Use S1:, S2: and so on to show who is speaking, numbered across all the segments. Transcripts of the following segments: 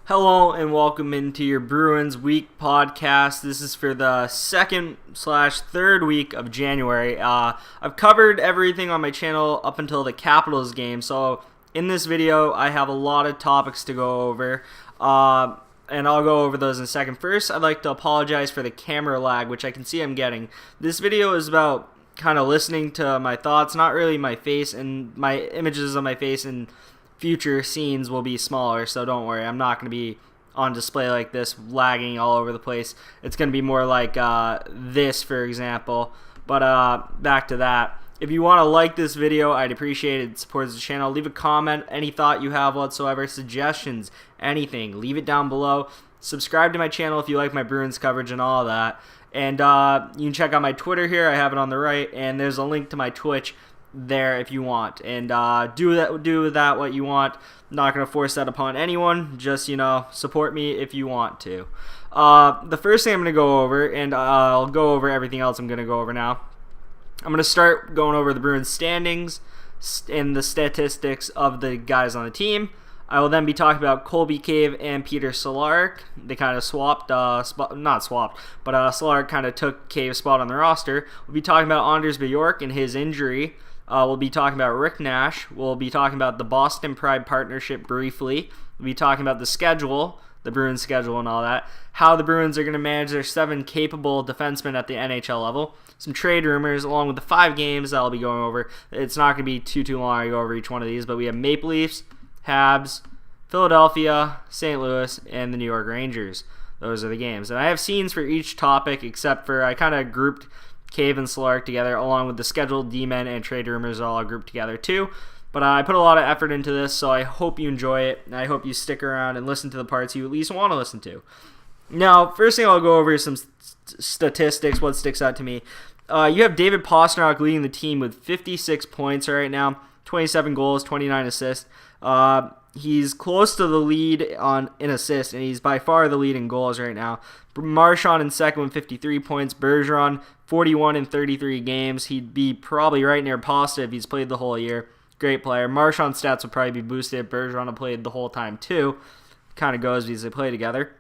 S1: Hello and welcome into your Bruins Week podcast. This is for the second/third week of January. I've covered everything on my channel up until the Capitals game, so in this video I have a lot of topics to go over, and I'll go over those in a second. First, I'd like to apologize for the camera lag, which I can see I'm getting. This video is about kind of listening to my thoughts, not really my face, and my images of my face and future scenes will be smaller, so don't worry. I'm not going to be on display like this, lagging all over the place. It's going to be more like this, for example. But back to that. If you want to like this video, I'd appreciate it. It supports the channel. Leave a comment, any thought you have whatsoever, suggestions, anything. Leave it down below. Subscribe to my channel if you like my Bruins coverage and all of that. And you can check out my Twitter here. I have it on the right. And there's a link to my Twitch there if you want, and do with that what you want. I'm not going to force that upon anyone. Just, support me if you want to. The first thing I'm going to go over, and I'll go over everything else I'm going to go over now. I'm going to start going over the Bruins standings and the statistics of the guys on the team. I will then be talking about Colby Cave and Peter Cehlarik. They kind of swapped, not swapped, but Cehlarik kind of took Cave's spot on the roster. We'll be talking about Anders Bjork and his injury. We'll be talking about Rick Nash. We'll be talking about the Boston Pride partnership briefly. We'll be talking about the schedule, the Bruins schedule and all that. How the Bruins are going to manage their 7 capable defensemen at the NHL level. Some trade rumors along with the 5 games that I'll be going over. It's not going to be too long to go over each one of these, but we have Maple Leafs, Habs, Philadelphia, St. Louis, and the New York Rangers. Those are the games. And I have scenes for each topic, except for I kind of grouped Cave and Cehlarik together, along with the scheduled D-men and trade rumors all grouped together too. But I put a lot of effort into this, so I hope you enjoy it. And I hope you stick around and listen to the parts you at least want to listen to. Now, first thing I'll go over is some statistics, what sticks out to me. You have David Pastrnak leading the team with 56 points right now, 27 goals, 29 assists. He's close to the lead in assists, and he's by far the lead in goals right now. Marchand in second with 53 points. Bergeron, 41 in 33 games. He'd be probably right near Pasta if he's played the whole year. Great player. Marchand's stats would probably be boosted if Bergeron had played the whole time too. Kind of goes because they play together.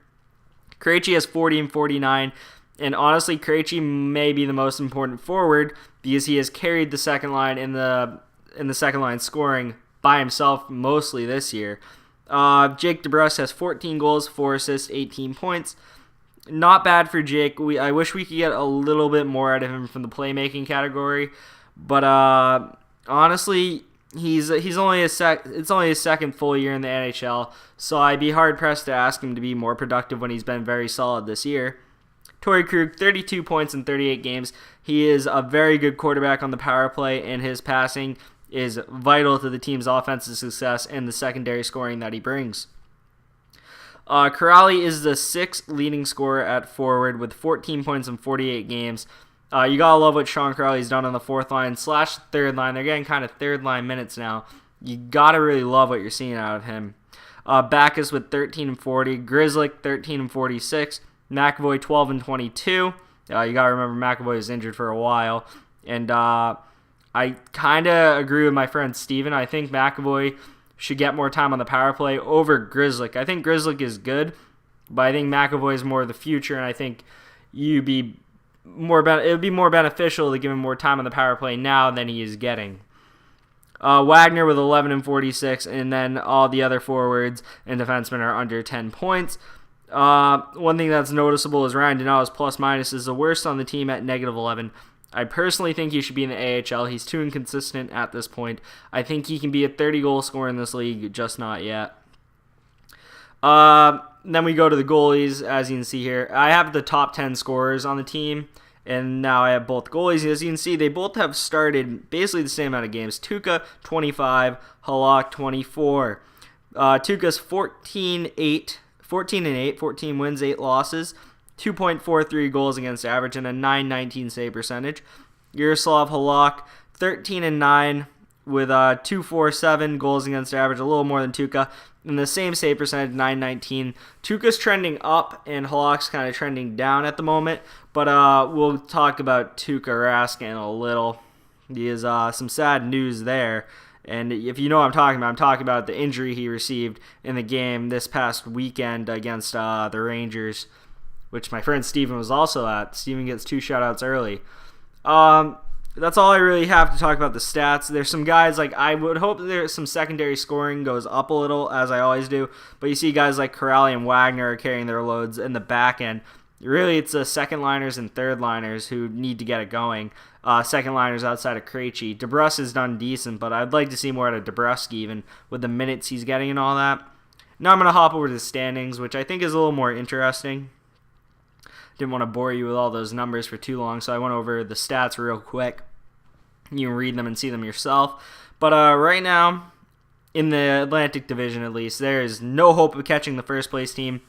S1: Krejci has 40 and 49. And honestly, Krejci may be the most important forward because he has carried the second line in the second line scoring by himself mostly this year. Jake DeBrusk has 14 goals, 4 assists, 18 points. Not bad for Jake. I wish we could get a little bit more out of him from the playmaking category, but honestly, it's only his second full year in the NHL, so I'd be hard pressed to ask him to be more productive when he's been very solid this year. Torrey Krug, 32 points in 38 games. He is a very good quarterback on the power play, and his passing is vital to the team's offensive success and the secondary scoring that he brings. Kuraly is the 6th leading scorer at forward with 14 points in 48 games. You gotta love what Sean Kuraly's done on the 4th line / 3rd line. They're getting kind of 3rd line minutes now. You gotta really love what you're seeing out of him. Backus with 13 and 40. Grzelcyk 13 and 46. McAvoy 12 and 22. You gotta remember McAvoy was injured for a while. And I kind of agree with my friend Steven. I think McAvoy should get more time on the power play over Grzelcyk. I think Grzelcyk is good, but I think McAvoy is more of the future, and I think it would be more beneficial to give him more time on the power play now than he is getting. Wagner with 11 and 46, and then all the other forwards and defensemen are under 10 points. One thing that's noticeable is Ryan Donato's plus-minus is the worst on the team at -11. I personally think he should be in the AHL. He's too inconsistent at this point. I think he can be a 30-goal scorer in this league, just not yet. Then we go to the goalies, as you can see here. I have the top 10 scorers on the team, and now I have both goalies. As you can see, they both have started basically the same amount of games. Tuukka, 25, Halak, 24. Tuukka's 14 and 8, 14 wins, 8 losses. 2.43 goals against average and a .919 save percentage. Yaroslav Halak, 13 and 9 with 2.47 goals against average, a little more than Tuukka, and the same save percentage, .919. Tuukka's trending up and Halak's kind of trending down at the moment, but we'll talk about Tuukka Rask in a little. He is some sad news there, And if you know what I'm talking about the injury he received in the game this past weekend against the Rangers, which my friend Steven was also at. Steven gets 2 shoutouts early. That's all I really have to talk about the stats. There's some guys, like, I would hope there's some secondary scoring goes up a little, as I always do. But you see guys like Corrali and Wagner are carrying their loads in the back end. Really, it's the second liners and third liners who need to get it going. Second liners outside of Krejci. DeBrusk has done decent, but I'd like to see more out of DeBrusk even with the minutes he's getting and all that. Now I'm going to hop over to the standings, which I think is a little more interesting. Didn't want to bore you with all those numbers for too long, so I went over the stats real quick. You can read them and see them yourself. But right now, in the Atlantic Division at least, there is no hope of catching the first place team.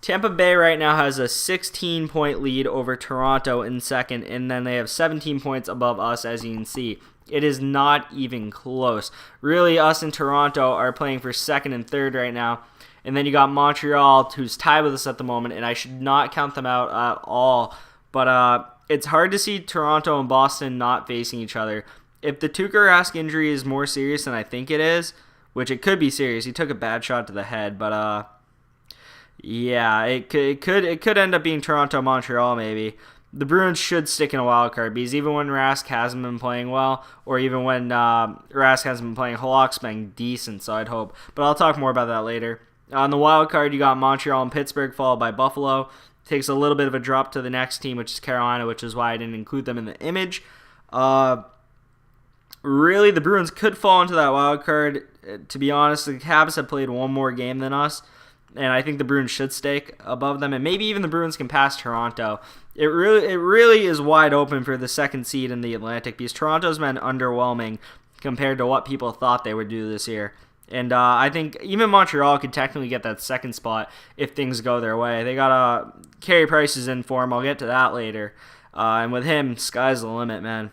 S1: Tampa Bay right now has a 16-point lead over Toronto in second, and then they have 17 points above us, as you can see. It is not even close. Really, us and Toronto are playing for second and third right now. And then you got Montreal, who's tied with us at the moment, and I should not count them out at all. But it's hard to see Toronto and Boston not facing each other. If the Rask injury is more serious than I think it is, which it could be serious, he took a bad shot to the head, but yeah, it could end up being Toronto-Montreal maybe. The Bruins should stick in a wild card because even when Rask hasn't been playing well, or even when Rask hasn't been playing, Halak's been decent, so I'd hope. But I'll talk more about that later. On the wild card, you got Montreal and Pittsburgh, followed by Buffalo. Takes a little bit of a drop to the next team, which is Carolina, which is why I didn't include them in the image. Really, the Bruins could fall into that wild card. To be honest, the Habs have played one more game than us, and I think the Bruins should stake above them, and maybe even the Bruins can pass Toronto. It really is wide open for the second seed in the Atlantic because Toronto's been underwhelming compared to what people thought they would do this year. And I think even Montreal could technically get that second spot if things go their way. They got Carey Price is in form. I'll get to that later. And with him, sky's the limit, man.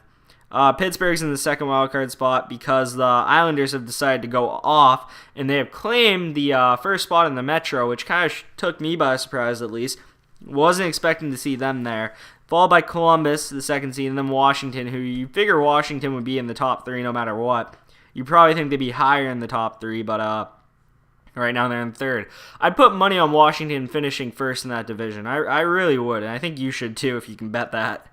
S1: Pittsburgh's in the second wildcard spot because the Islanders have decided to go off, and they have claimed the first spot in the Metro, which kind of took me by surprise at least. Wasn't expecting to see them there. Followed by Columbus, the second seed, and then Washington, who you figure Washington would be in the top 3 no matter what. You probably think they'd be higher in the top 3, but right now they're in third. I'd put money on Washington finishing first in that division. I really would, and I think you should too if you can bet that.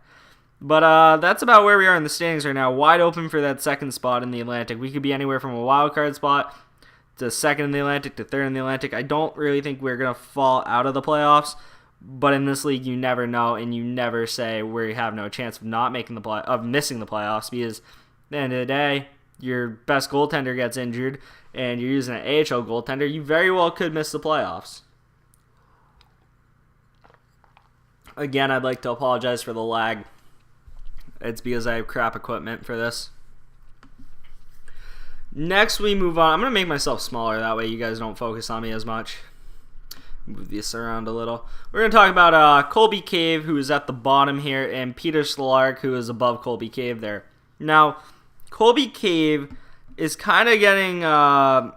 S1: But that's about where we are in the standings right now. Wide open for that second spot in the Atlantic. We could be anywhere from a wild card spot to second in the Atlantic to third in the Atlantic. I don't really think we're going to fall out of the playoffs, but in this league you never know, and you never say we have no chance of not making of missing the playoffs because at the end of the day, your best goaltender gets injured and you're using an AHL goaltender, you very well could miss the playoffs. Again, I'd like to apologize for the lag. It's because I have crap equipment for this. Next, we move on. I'm going to make myself smaller. That way you guys don't focus on me as much. Move this around a little. We're going to talk about Colby Cave, who is at the bottom here, and Peter Cehlarik, who is above Colby Cave there. Now, Colby Cave is kind of getting, I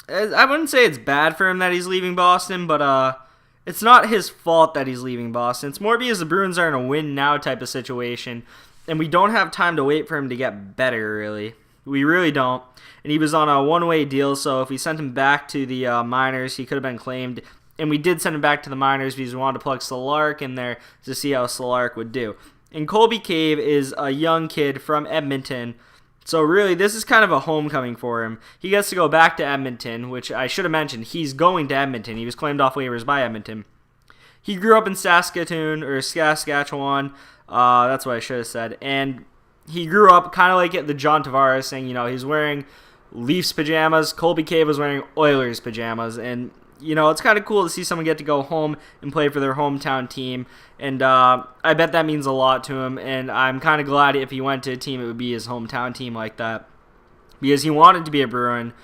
S1: wouldn't say it's bad for him that he's leaving Boston, but it's not his fault that he's leaving Boston. It's more because the Bruins are in a win-now type of situation, and we don't have time to wait for him to get better, really. We really don't. And he was on a one-way deal, so if we sent him back to the minors, he could have been claimed. And we did send him back to the minors because we wanted to plug Cehlarik in there to see how Cehlarik would do. And Colby Cave is a young kid from Edmonton, so really this is kind of a homecoming for him. He gets to go back to Edmonton, which I should have mentioned. He's going to Edmonton. He was claimed off waivers by Edmonton. He grew up in Saskatoon, or Saskatchewan. That's what I should have said. And he grew up kind of like the John Tavares thing. You know, he's wearing Leafs pajamas. Colby Cave was wearing Oilers pajamas. And, you know, it's kind of cool to see someone get to go home and play for their hometown team. And I bet that means a lot to him. And I'm kind of glad if he went to a team, it would be his hometown team like that. Because he wanted to be a Bruin,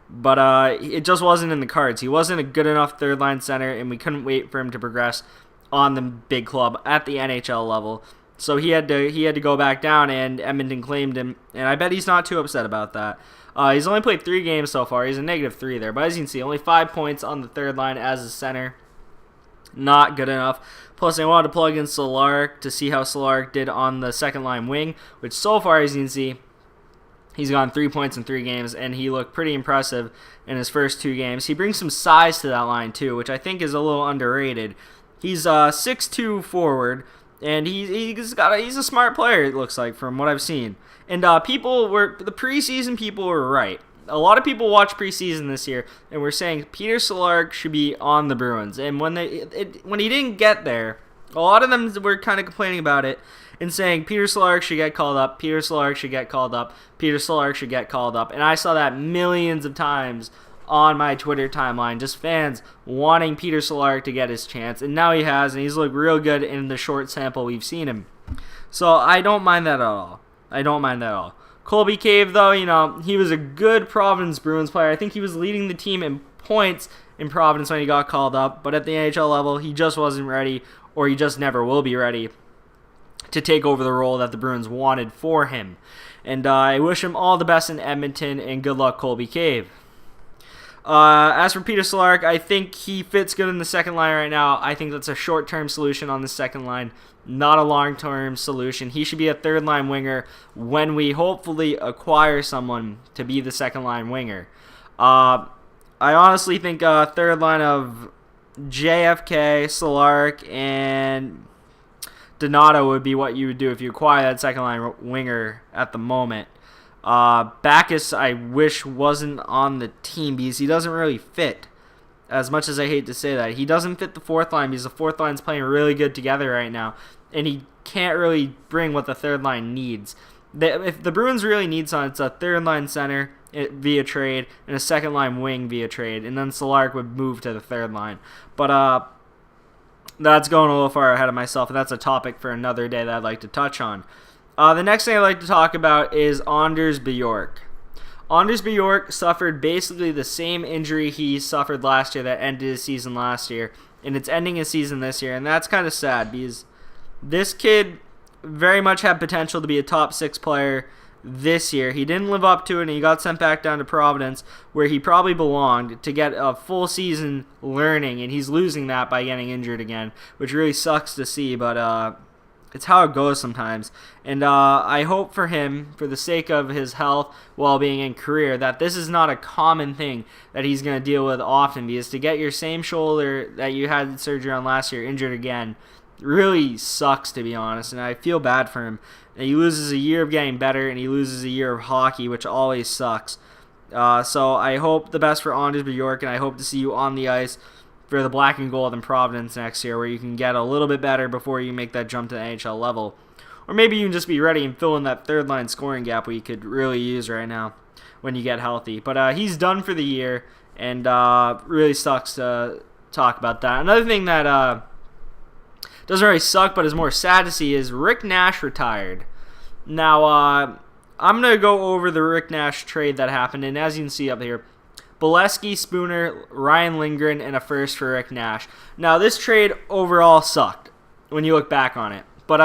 S1: but it just wasn't in the cards. He wasn't a good enough third-line center, and we couldn't wait for him to progress on the big club at the NHL level. So he had to go back down, and Edmonton claimed him. And I bet he's not too upset about that. He's only played 3 games so far. He's a -3 there. But as you can see, only 5 points on the third line as a center. Not good enough. Plus, I wanted to plug in Cehlarik to see how Cehlarik did on the second line wing, which so far, as you can see, He's gotten 3 points in 3 games, and he looked pretty impressive in his first 2 games. He brings some size to that line, too, which I think is a little underrated. He's a 6'2 forward, and he's a smart player, it looks like, from what I've seen. And the preseason people were right. A lot of people watched preseason this year, and were saying Peter Cehlarik should be on the Bruins. And when he didn't get there, a lot of them were kind of complaining about it and saying Peter Cehlarik should get called up, Peter Cehlarik should get called up, Peter Cehlarik should get called up. And I saw that millions of times on my Twitter timeline, just fans wanting Peter Cehlarik to get his chance. And now he has, and he's looked real good in the short sample we've seen him. So I don't mind that at all. Colby Cave, though, he was a good Providence Bruins player. I think he was leading the team in points in Providence when he got called up. But at the NHL level, he just wasn't ready, or he just never will be ready to take over the role that the Bruins wanted for him. And I wish him all the best in Edmonton, and good luck, Colby Cave. As for Peter Cehlarik, I think he fits good in the second line right now. I think that's a short-term solution on the second line, not a long-term solution. He should be a third-line winger when we hopefully acquire someone to be the second-line winger. I honestly think a third line of JFK, Cehlarik, and Donato would be what you would do if you acquire that second-line winger at the moment. Backus, I wish, wasn't on the team because he doesn't really fit. As much as I hate to say that, he doesn't fit the fourth line because the fourth line's playing really good together right now, and he can't really bring what the third line needs. If the Bruins really need something, it's a third line center via trade and a second line wing via trade, and then Cehlarik would move to the third line. But that's going a little far ahead of myself, and that's a topic for another day that I'd like to touch on. The next thing I'd like to talk about is Anders Bjork. Anders Bjork suffered basically the same injury he suffered last year that ended his season last year, and it's ending his season this year, and that's kind of sad because this kid very much had potential to be a top 6 player this year. He didn't live up to it, and he got sent back down to Providence, where he probably belonged, to get a full season learning, and he's losing that by getting injured again, which really sucks to see, but it's how it goes sometimes. And I hope for him, for the sake of his health, well-being, and career, that this is not a common thing that he's going to deal with often, because to get your same shoulder that you had surgery on last year injured again really sucks, to be honest, and I feel bad for him. And he loses a year of getting better, and he loses a year of hockey, which always sucks. So I hope the best for Anders Bjork, and I hope to see you on the ice for the black and gold in Providence next year, where you can get a little bit better before you make that jump to the NHL level. Or maybe you can just be ready and fill in that third line scoring gap we could really use right now when you get healthy. But he's done for the year, and really sucks to talk about that. Another thing that doesn't really suck but is more sad to see is Rick Nash retired. Now, I'm going to go over the Rick Nash trade that happened, and as you can see up here, Bolesky, Spooner, Ryan Lindgren, and a first for Rick Nash. Now, this trade overall sucked when you look back on it. But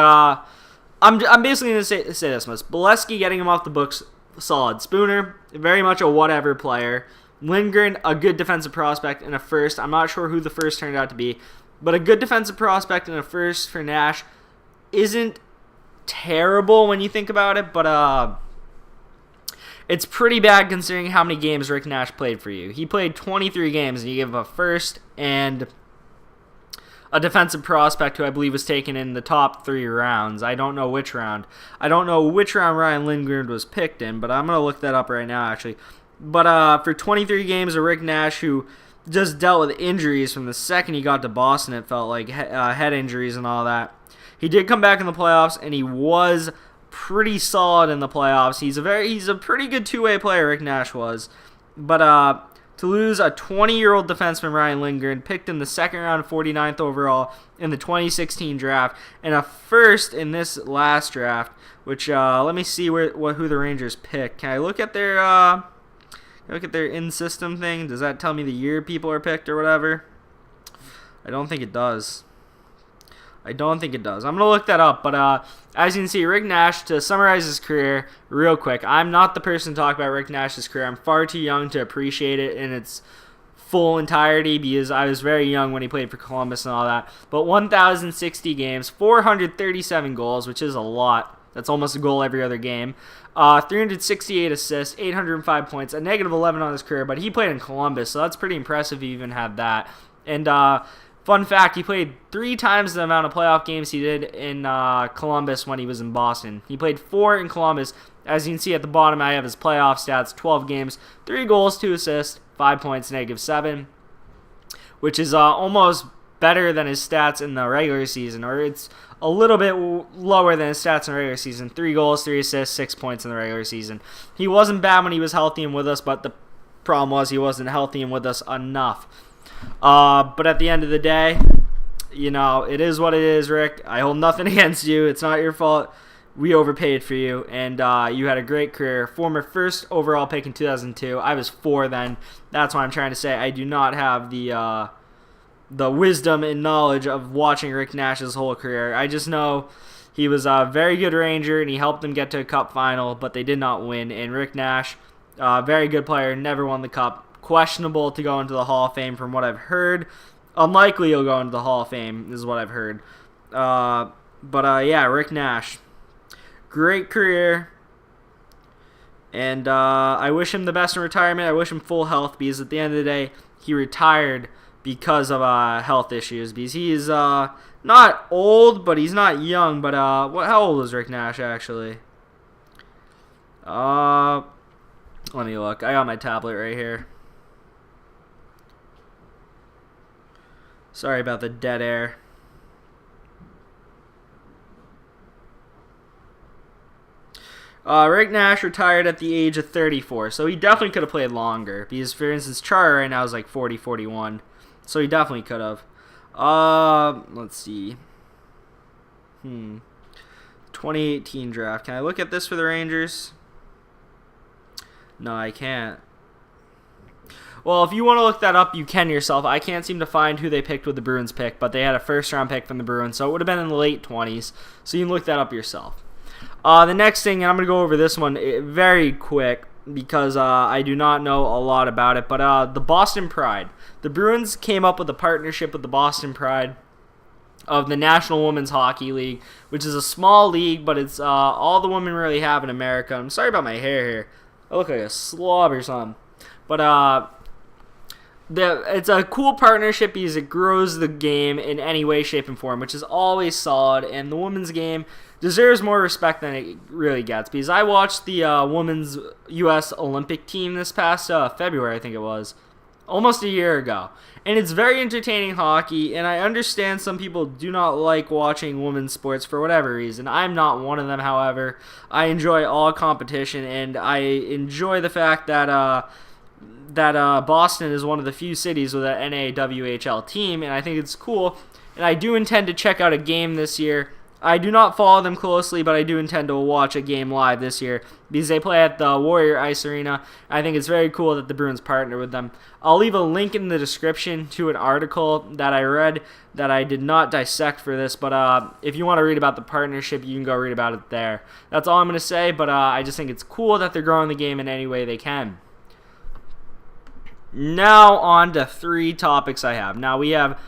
S1: I'm basically going to say this much. Bolesky, getting him off the books, solid. Spooner, very much a whatever player. Lindgren, a good defensive prospect, and a first. I'm not sure who the first turned out to be, but a good defensive prospect and a first for Nash isn't terrible when you think about it, but it's pretty bad considering how many games Rick Nash played for you. He played 23 games, and you give him a first and a defensive prospect who I believe was taken in the top 3 rounds. I don't know which round. I don't know which round Ryan Lindgren was picked in, but I'm going to look that up right now, actually. But for 23 games of Rick Nash, who just dealt with injuries from the second he got to Boston, it felt like head injuries and all that. He did come back in the playoffs, and he was pretty solid in the playoffs. He's a pretty good two-way player, Rick Nash was. But to lose a 20-year-old defenseman, Ryan Lindgren, picked in the second round, 49th overall in the 2016 draft, and a first in this last draft, which let me see who the Rangers picked. Can I look at their in-system thing? Does that tell me the year people are picked or whatever? I don't think it does. I'm going to look that up, but as you can see, Rick Nash, to summarize his career real quick, I'm not the person to talk about Rick Nash's career. I'm far too young to appreciate it in its full entirety because I was very young when he played for Columbus and all that. But 1,060 games, 437 goals, which is a lot. That's almost a goal every other game. 368 assists, 805 points, a -11 on his career, but he played in Columbus, so that's pretty impressive he even had that. And fun fact, he played 3 times the amount of playoff games he did in Columbus when he was in Boston. He played 4 in Columbus. As you can see at the bottom, I have his playoff stats, 12 games, 3 goals, 2 assists, 5 points, -7, which is almost better than his stats in the regular season, or it's a little bit lower than his stats in the regular season. 3 goals, 3 assists, 6 points in the regular season. He wasn't bad when he was healthy and with us, but the problem was he wasn't healthy and with us enough. But at the end of the day, it is what it is, Rick. I hold nothing against you. It's not your fault. We overpaid for you, and you had a great career. Former first overall pick in 2002. I was 4 then. That's what I'm trying to say. I do not have the wisdom and knowledge of watching Rick Nash's whole career. I just know he was a very good Ranger, and he helped them get to a cup final, but they did not win. And Rick Nash, very good player, never won the cup. Questionable to go into the Hall of Fame from what I've heard. Unlikely he'll go into the Hall of Fame is what I've heard. Yeah, Rick Nash. Great career. And I wish him the best in retirement. I wish him full health because at the end of the day, he retired because of health issues. Because he's not old, but he's not young. But how old is Rick Nash actually? Let me look. I got my tablet right here. Sorry about the dead air. Rick Nash retired at the age of 34, so he definitely could have played longer. Because, for instance, Chara right now is like 40, 41. So he definitely could have. Let's see. 2018 draft. Can I look at this for the Rangers? No, I can't. Well, if you want to look that up, you can yourself. I can't seem to find who they picked with the Bruins pick, but they had a first-round pick from the Bruins, so it would have been in the late 20s. So you can look that up yourself. The next thing, and I'm going to go over this one very quick because I do not know a lot about it, but the Boston Pride. The Bruins came up with a partnership with the Boston Pride of the National Women's Hockey League, which is a small league, but it's all the women really have in America. I'm sorry about my hair here. I look like a slob or something. But it's a cool partnership because it grows the game in any way, shape, and form, which is always solid, and the women's game deserves more respect than it really gets. Because I watched the women's U.S. Olympic team this past February, I think it was, almost a year ago. And it's very entertaining hockey, and I understand some people do not like watching women's sports for whatever reason. I'm not one of them, however. I enjoy all competition, and I enjoy the fact that Boston is one of the few cities with an NAWHL team, and I think it's cool. And I do intend to check out a game this year. I do not follow them closely, but I do intend to watch a game live this year because they play at the Warrior Ice Arena. I think it's very cool that the Bruins partner with them. I'll leave a link in the description to an article that I read that I did not dissect for this, but if you want to read about the partnership, you can go read about it there. That's all I'm going to say, but I just think it's cool that they're growing the game in any way they can. Now on to 3 topics I have. Now we have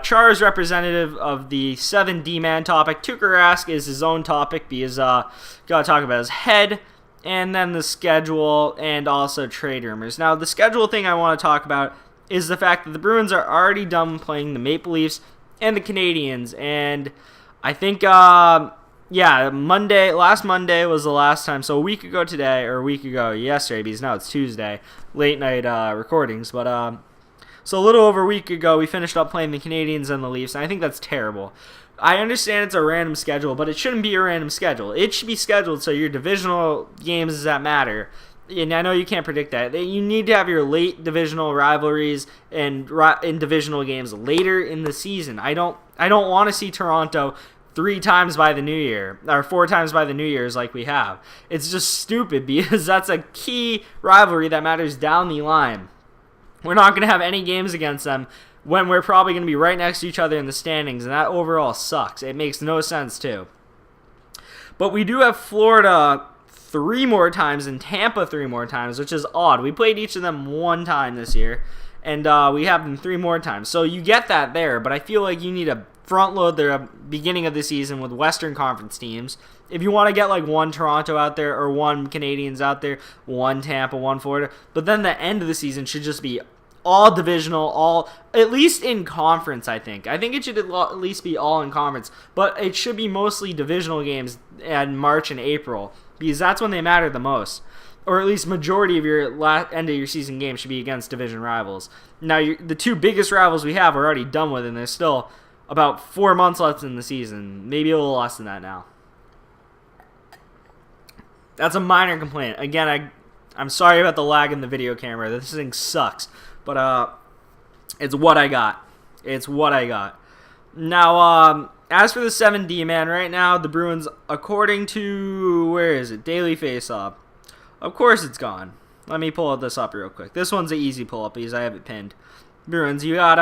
S1: Char's representative of the 7 D-man topic. Tuukka Rask is his own topic because got to talk about his head, and then the schedule, and also trade rumors. Now the schedule thing I want to talk about is the fact that the Bruins are already done playing the Maple Leafs and the Canadiens, and I think last Monday was the last time, so a week ago today, or a week ago yesterday, because now it's Tuesday, late night recordings, but so a little over a week ago, we finished up playing the Canadiens and the Leafs, and I think that's terrible. I understand it's a random schedule, but it shouldn't be a random schedule. It should be scheduled so your divisional games that matter. And I know you can't predict that. You need to have your late divisional rivalries and in divisional games later in the season. I don't want to see Toronto 3 times by the New Year, or 4 times by the New Year's like we have. It's just stupid because that's a key rivalry that matters down the line. We're not going to have any games against them when we're probably going to be right next to each other in the standings, and that overall sucks. It makes no sense, too. But we do have Florida 3 more times and Tampa 3 more times, which is odd. We played each of them 1 time this year, and we have them 3 more times. So you get that there, but I feel like you need a front load the beginning of the season with Western Conference teams. If you want to get like one Toronto out there or one Canadiens out there, one Tampa, one Florida, but then the end of the season should just be all divisional, all at least in conference. I think it should at least be all in conference, but it should be mostly divisional games in March and April because that's when they matter the most. Or at least majority of your end of your season games should be against division rivals. Now, the two biggest rivals we have are already done with, and there's still about 4 months left in the season. Maybe a little less than that now. That's a minor complaint. Again, I'm sorry about the lag in the video camera. This thing sucks. But it's what I got. Now, as for the 7D, man, right now, the Bruins, according to, where is it? Daily Faceoff. Of course it's gone. Let me pull this up real quick. This one's an easy pull-up because I have it pinned. Bruins, you got,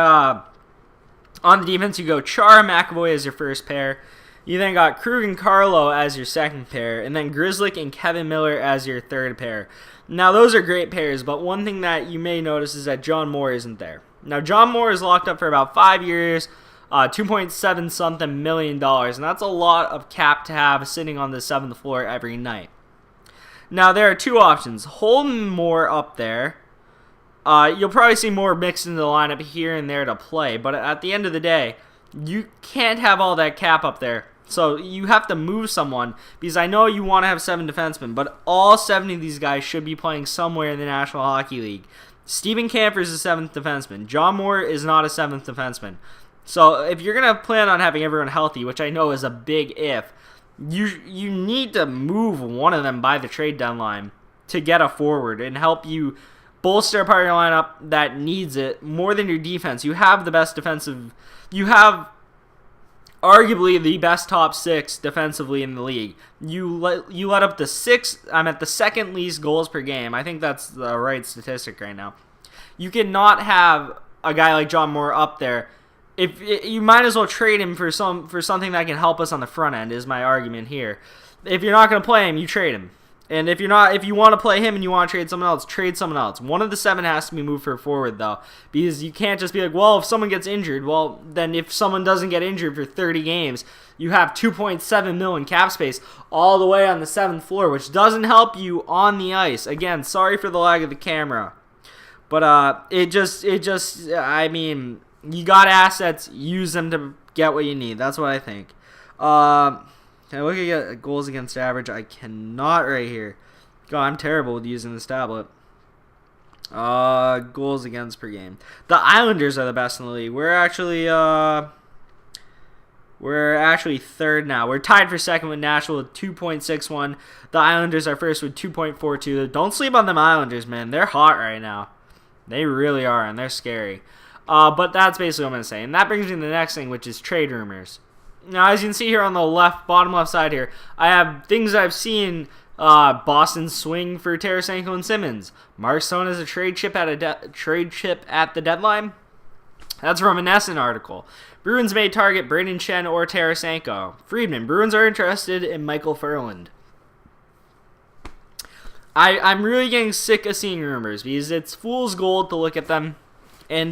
S1: on the defense, you go Chara McAvoy as your first pair. You then got Krug and Carlo as your second pair. And then Grzelcyk and Kevin Miller as your third pair. Now, those are great pairs, but one thing that you may notice is that John Moore isn't there. Now, John Moore is locked up for about 5 years, $2.7-something million, and that's a lot of cap to have sitting on the 7th floor every night. Now, there are two options. Hold Moore up there. You'll probably see Moore mixed into the lineup here and there to play, but at the end of the day, you can't have all that cap up there. So you have to move someone, because I know you want to have 7 defensemen, but all 7 of these guys should be playing somewhere in the National Hockey League. Steven Kampfer is a 7th defenseman. John Moore is not a 7th defenseman. So if you're going to plan on having everyone healthy, which I know is a big if, you need to move one of them by the trade deadline to get a forward and help you bolster a part of your lineup that needs it more than your defense. You have the best defensive... You have arguably the best top 6 defensively in the league. You let up the 6... I'm at the second least goals per game. I think that's the right statistic right now. You cannot have a guy like John Moore up there. If you might as well trade him for something that can help us on the front end, is my argument here. If you're not going to play him, you trade him. And if you want to play him and you want to trade someone else, trade someone else. One of the 7 has to be moved for forward, though, because you can't just be like, well, if someone gets injured, well, then if someone doesn't get injured for 30 games, you have $2.7 million cap space all the way on the 7th floor, which doesn't help you on the ice. Again, sorry for the lag of the camera, but I mean, you got assets, use them to get what you need. That's what I think. Can I look at goals against average? I cannot right here. God, I'm terrible with using this tablet. Goals against per game. The Islanders are the best in the league. We're actually third now. We're tied for second with Nashville with 2.61. The Islanders are first with 2.42. Don't sleep on them Islanders, man. They're hot right now. They really are, and they're scary. But that's basically what I'm going to say. And that brings me to the next thing, which is trade rumors. Now, as you can see here on the bottom left side here, I have things I've seen. Boston swing for Tarasenko and Simmons. Mark Stone has a trade chip at the deadline. That's from a NESN article. Bruins may target Braden Chen or Tarasenko. Friedman. Bruins are interested in Michael Furland. I'm really getting sick of seeing rumors because it's fool's gold to look at them. And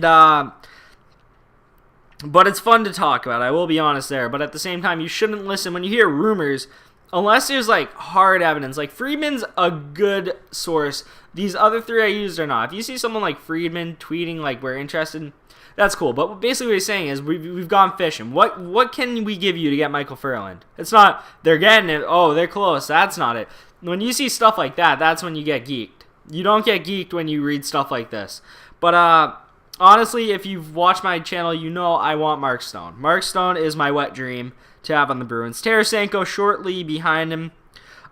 S1: but it's fun to talk about, I will be honest there. But at the same time, you shouldn't listen when you hear rumors unless there's like hard evidence. Like Friedman's a good source. These other 3 I used are not. If you see someone like Friedman tweeting like we're interested, that's cool. But basically what he's saying is we've gone fishing. What can we give you to get Michael Furland? It's not they're getting it. Oh, they're close. That's not it. When you see stuff like that, that's when you get geeked. You don't get geeked when you read stuff like this. But honestly, if you've watched my channel, you know I want Mark Stone. Mark Stone is my wet dream to have on the Bruins. Tarasenko shortly behind him.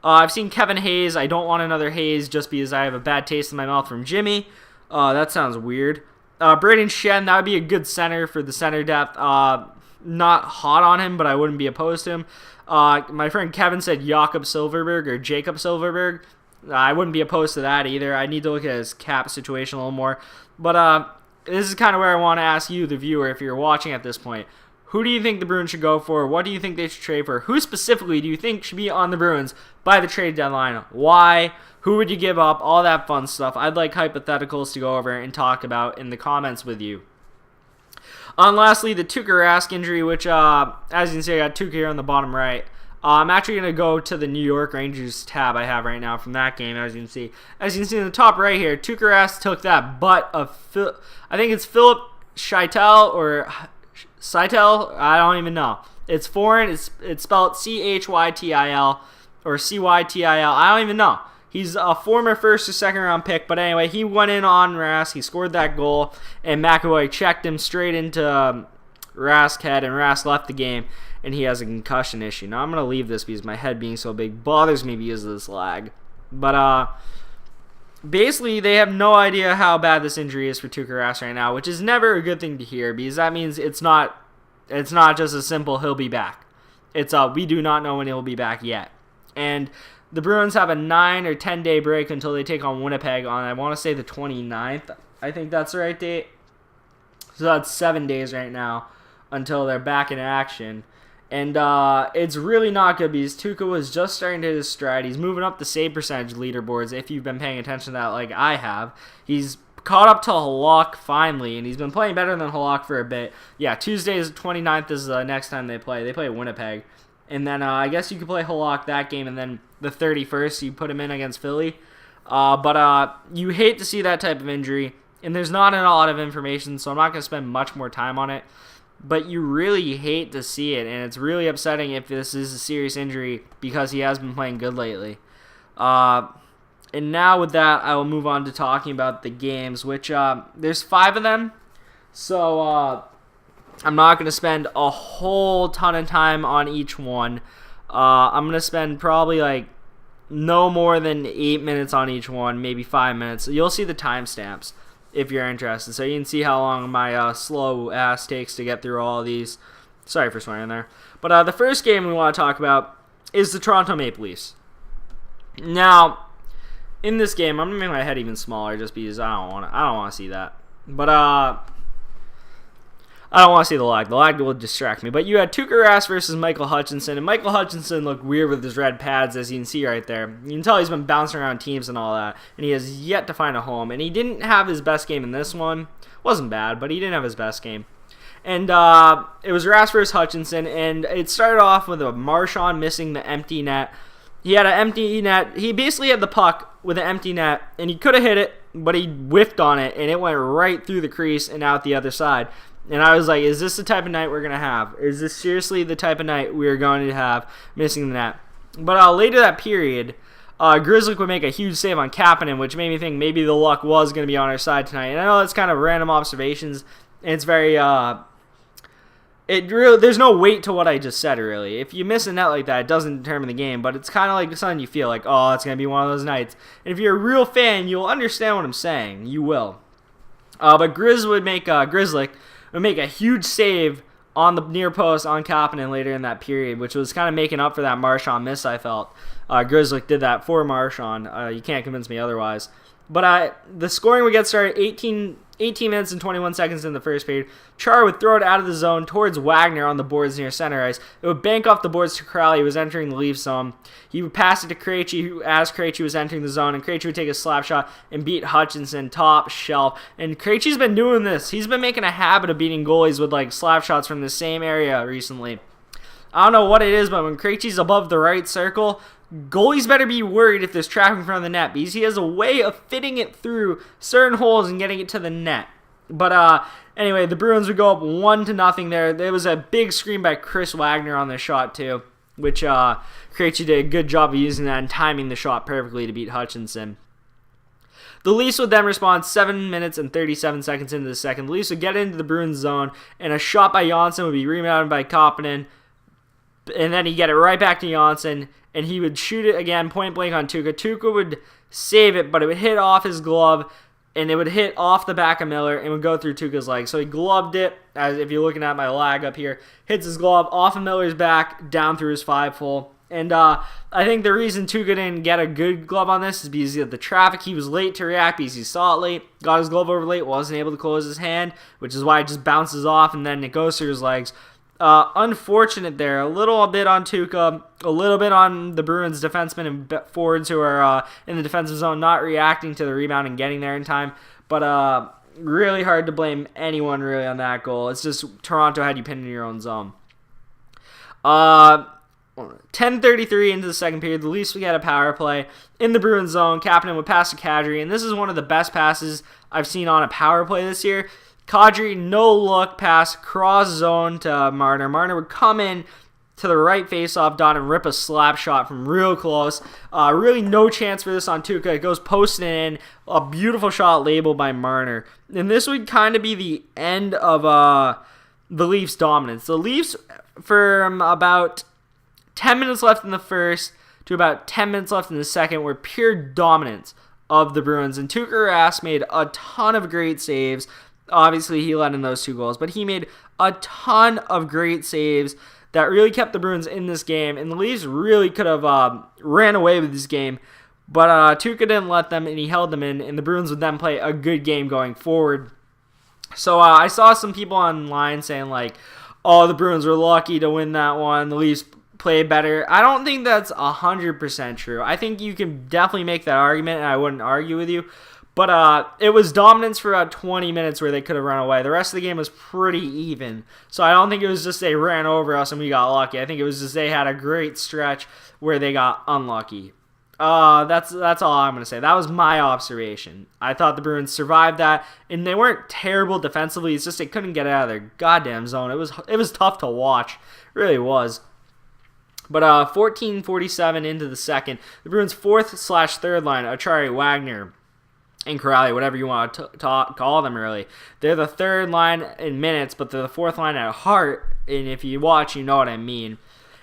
S1: I've seen Kevin Hayes. I don't want another Hayes just because I have a bad taste in my mouth from Jimmy. That sounds weird. Braden Shen, that would be a good center for the center depth. Not hot on him, but I wouldn't be opposed to him. My friend Kevin said Jakob Silfverberg or Jacob Silfverberg. I wouldn't be opposed to that either. I need to look at his cap situation a little more. But this is kind of where I want to ask you, the viewer, if you're watching at this point. Who do you think the Bruins should go for? What do you think they should trade for? Who specifically do you think should be on the Bruins by the trade deadline? Why? Who would you give up? All that fun stuff. I'd like hypotheticals to go over and talk about in the comments with you. And lastly, the Tuukka Rask injury, which, as you can see, I got Tuukka here on the bottom right. I'm actually going to go to the New York Rangers tab I have right now from that game, as you can see. As you can see in the top right here, Tuukka Rask took that butt of, I think it's Philip Scheitel or Seitel, I don't even know. It's foreign, it's spelled Chytil or Cytil, I don't even know. He's a former first or second round pick, but anyway, he went in on Rask, he scored that goal, and McAvoy checked him straight into Rask's head, and Rask left the game, and he has a concussion issue. Now I'm going to leave this because my head being so big bothers me because of this lag. But basically, they have no idea how bad this injury is for Tuukka Rask right now, which is never a good thing to hear because that means it's not just a simple he'll be back. It's we do not know when he'll be back yet. And the Bruins have a 9 or 10 day break until they take on Winnipeg on, I want to say, the 29th. I think that's the right date. So that's 7 days right now until they're back in action. And it's really not good because Tuukka was just starting to hit his stride. He's moving up the save percentage leaderboards if you've been paying attention to that like I have. He's caught up to Halak finally, and he's been playing better than Halak for a bit. Yeah, Tuesday is the 29th is the next time they play. They play Winnipeg. And then I guess you could play Halak that game, and then the 31st you put him in against Philly. But you hate to see that type of injury, and there's not a lot of information, so I'm not going to spend much more time on it. But you really hate to see it, and it's really upsetting if this is a serious injury because he has been playing good lately. And now with that, I will move on to talking about the games, which there's 5 of them. So I'm not going to spend a whole ton of time on each one. I'm going to spend probably like no more than 8 minutes on each one, maybe 5 minutes. You'll see the timestamps if you're interested, so you can see how long my slow ass takes to get through all of these. Sorry for swearing there. But the first game we want to talk about is the Toronto Maple Leafs. Now, in this game, I'm gonna make my head even smaller just because I don't want to see that. But I don't want to see the lag. The lag will distract me. But you had Tuukka Rask versus Michael Hutchinson, and Michael Hutchinson looked weird with his red pads, as you can see right there. You can tell he's been bouncing around teams and all that, and he has yet to find a home. And he didn't have his best game in this one. Wasn't bad, but he didn't have his best game. And it was Rask versus Hutchinson, and it started off with a Marchand missing the empty net. He had an empty net. He basically had the puck with an empty net, and he could have hit it, but he whiffed on it, and it went right through the crease and out the other side. And I was like, is this the type of night we're going to have? Is this seriously the type of night we're going to have missing the net? But later that period, Grizzly would make a huge save on Kapanen, which made me think maybe the luck was going to be on our side tonight. And I know it's kind of random observations, and it's very... there's no weight to what I just said, really. If you miss a net like that, it doesn't determine the game, but it's kind of like something you feel like, oh, it's going to be one of those nights. And if you're a real fan, you'll understand what I'm saying. You will. But Grizzly would make a huge save on the near post on Kapanen later in that period, which was kind of making up for that Marchand miss, I felt. Grizzly did that for Marchand. You can't convince me otherwise. But the scoring would get started 18 minutes and 21 seconds in the first period. Char would throw it out of the zone towards Wagner on the boards near center ice. It would bank off the boards to Crowley, who was entering the Leafs zone. He would pass it to Krejci, who, as Krejci was entering the zone, and Krejci would take a slap shot and beat Hutchinson top shelf. And Krejci's been doing this. He's been making a habit of beating goalies with like slap shots from the same area recently. I don't know what it is, but when Krejci's above the right circle, goalies better be worried if there's traffic in front of the net because he has a way of fitting it through certain holes and getting it to the net. But anyway, the Bruins would go up 1-0 there. There was a big screen by Chris Wagner on the shot too, which Krejci did a good job of using that and timing the shot perfectly to beat Hutchinson. The Leafs would then respond 7 minutes and 37 seconds into the second. The Leafs would get into the Bruins zone, and a shot by Janssen would be rebounded by Kapanen, and then he'd get it right back to Janssen, and he would shoot it again point blank on Tuukka. Tuukka would save it, but it would hit off his glove, and it would hit off the back of Miller and would go through Tuukka's leg. So he gloved it, as if you're looking at my lag up here, hits his glove off of Miller's back, down through his 5-hole. And I think the reason Tuukka didn't get a good glove on this is because of the traffic. He was late to react because he saw it late, got his glove over late, wasn't able to close his hand, which is why it just bounces off and then it goes through his legs. Unfortunate there. A little bit on Tuukka, a little bit on the Bruins defensemen and forwards who are in the defensive zone not reacting to the rebound and getting there in time. But really hard to blame anyone really on that goal. It's just Toronto had you pinned in your own zone. 10:33 into the second period, the Leafs get a power play in the Bruins zone. Kapanen would pass to Kadri, and this is one of the best passes I've seen on a power play this year. Kadri, no-look pass, cross zone to Marner. Marner would come in to the right face-off dot and rip a slap shot from real close. Really no chance for this on Tuukka. It goes posting in. A beautiful shot labeled by Marner. And this would kind of be the end of the Leafs' dominance. The Leafs, from about 10 minutes left in the first to about 10 minutes left in the second, were pure dominance of the Bruins. And Tuukka Rask made a ton of great saves. Obviously, he led in those 2 goals, but he made a ton of great saves that really kept the Bruins in this game, and the Leafs really could have ran away with this game, but Tuukka didn't let them, and he held them in, and the Bruins would then play a good game going forward. So I saw some people online saying, like, oh, the Bruins were lucky to win that one, the Leafs played better. I don't think that's 100% true. I think you can definitely make that argument, and I wouldn't argue with you. But it was dominance for about 20 minutes where they could have run away. The rest of the game was pretty even. So I don't think it was just they ran over us and we got lucky. I think it was just they had a great stretch where they got unlucky. That's all I'm going to say. That was my observation. I thought the Bruins survived that, and they weren't terrible defensively. It's just they couldn't get out of their goddamn zone. It was tough to watch. It really was. But 14:47 into the second, the Bruins' 4th/3rd line, Acciari, Wagner, and Corrali, whatever you want to call them, really. They're the 3rd line in minutes, but they're the 4th line at heart, and if you watch, you know what I mean.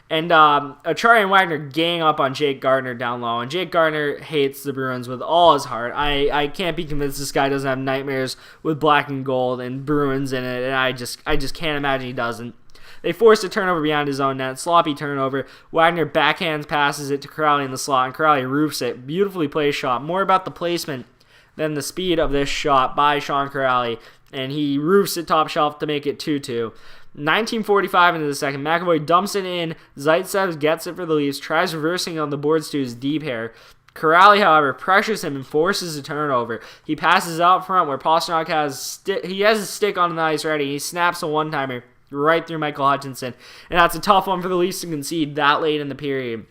S1: And Acciari and Wagner gang up on Jake Gardiner down low, and Jake Gardiner hates the Bruins with all his heart. I can't be convinced this guy doesn't have nightmares with black and gold and Bruins in it, and I just can't imagine he doesn't. They forced a turnover behind his own net. Sloppy turnover. Wagner backhands passes it to Corrali in the slot, and Corrali roofs it. Beautifully placed shot. More about the placement than the speed of this shot by Sean Corrali, and he roofs it top shelf to make it 2-2. 19:45 into the second, McAvoy dumps it in. Zaitsev gets it for the Leafs, tries reversing on the boards to his deep pair. Corrali, however, pressures him and forces a turnover. He passes out front where Pastrnak has his stick on the ice ready. He snaps a one-timer right through Michael Hutchinson, and that's a tough one for the Leafs to concede that late in the period.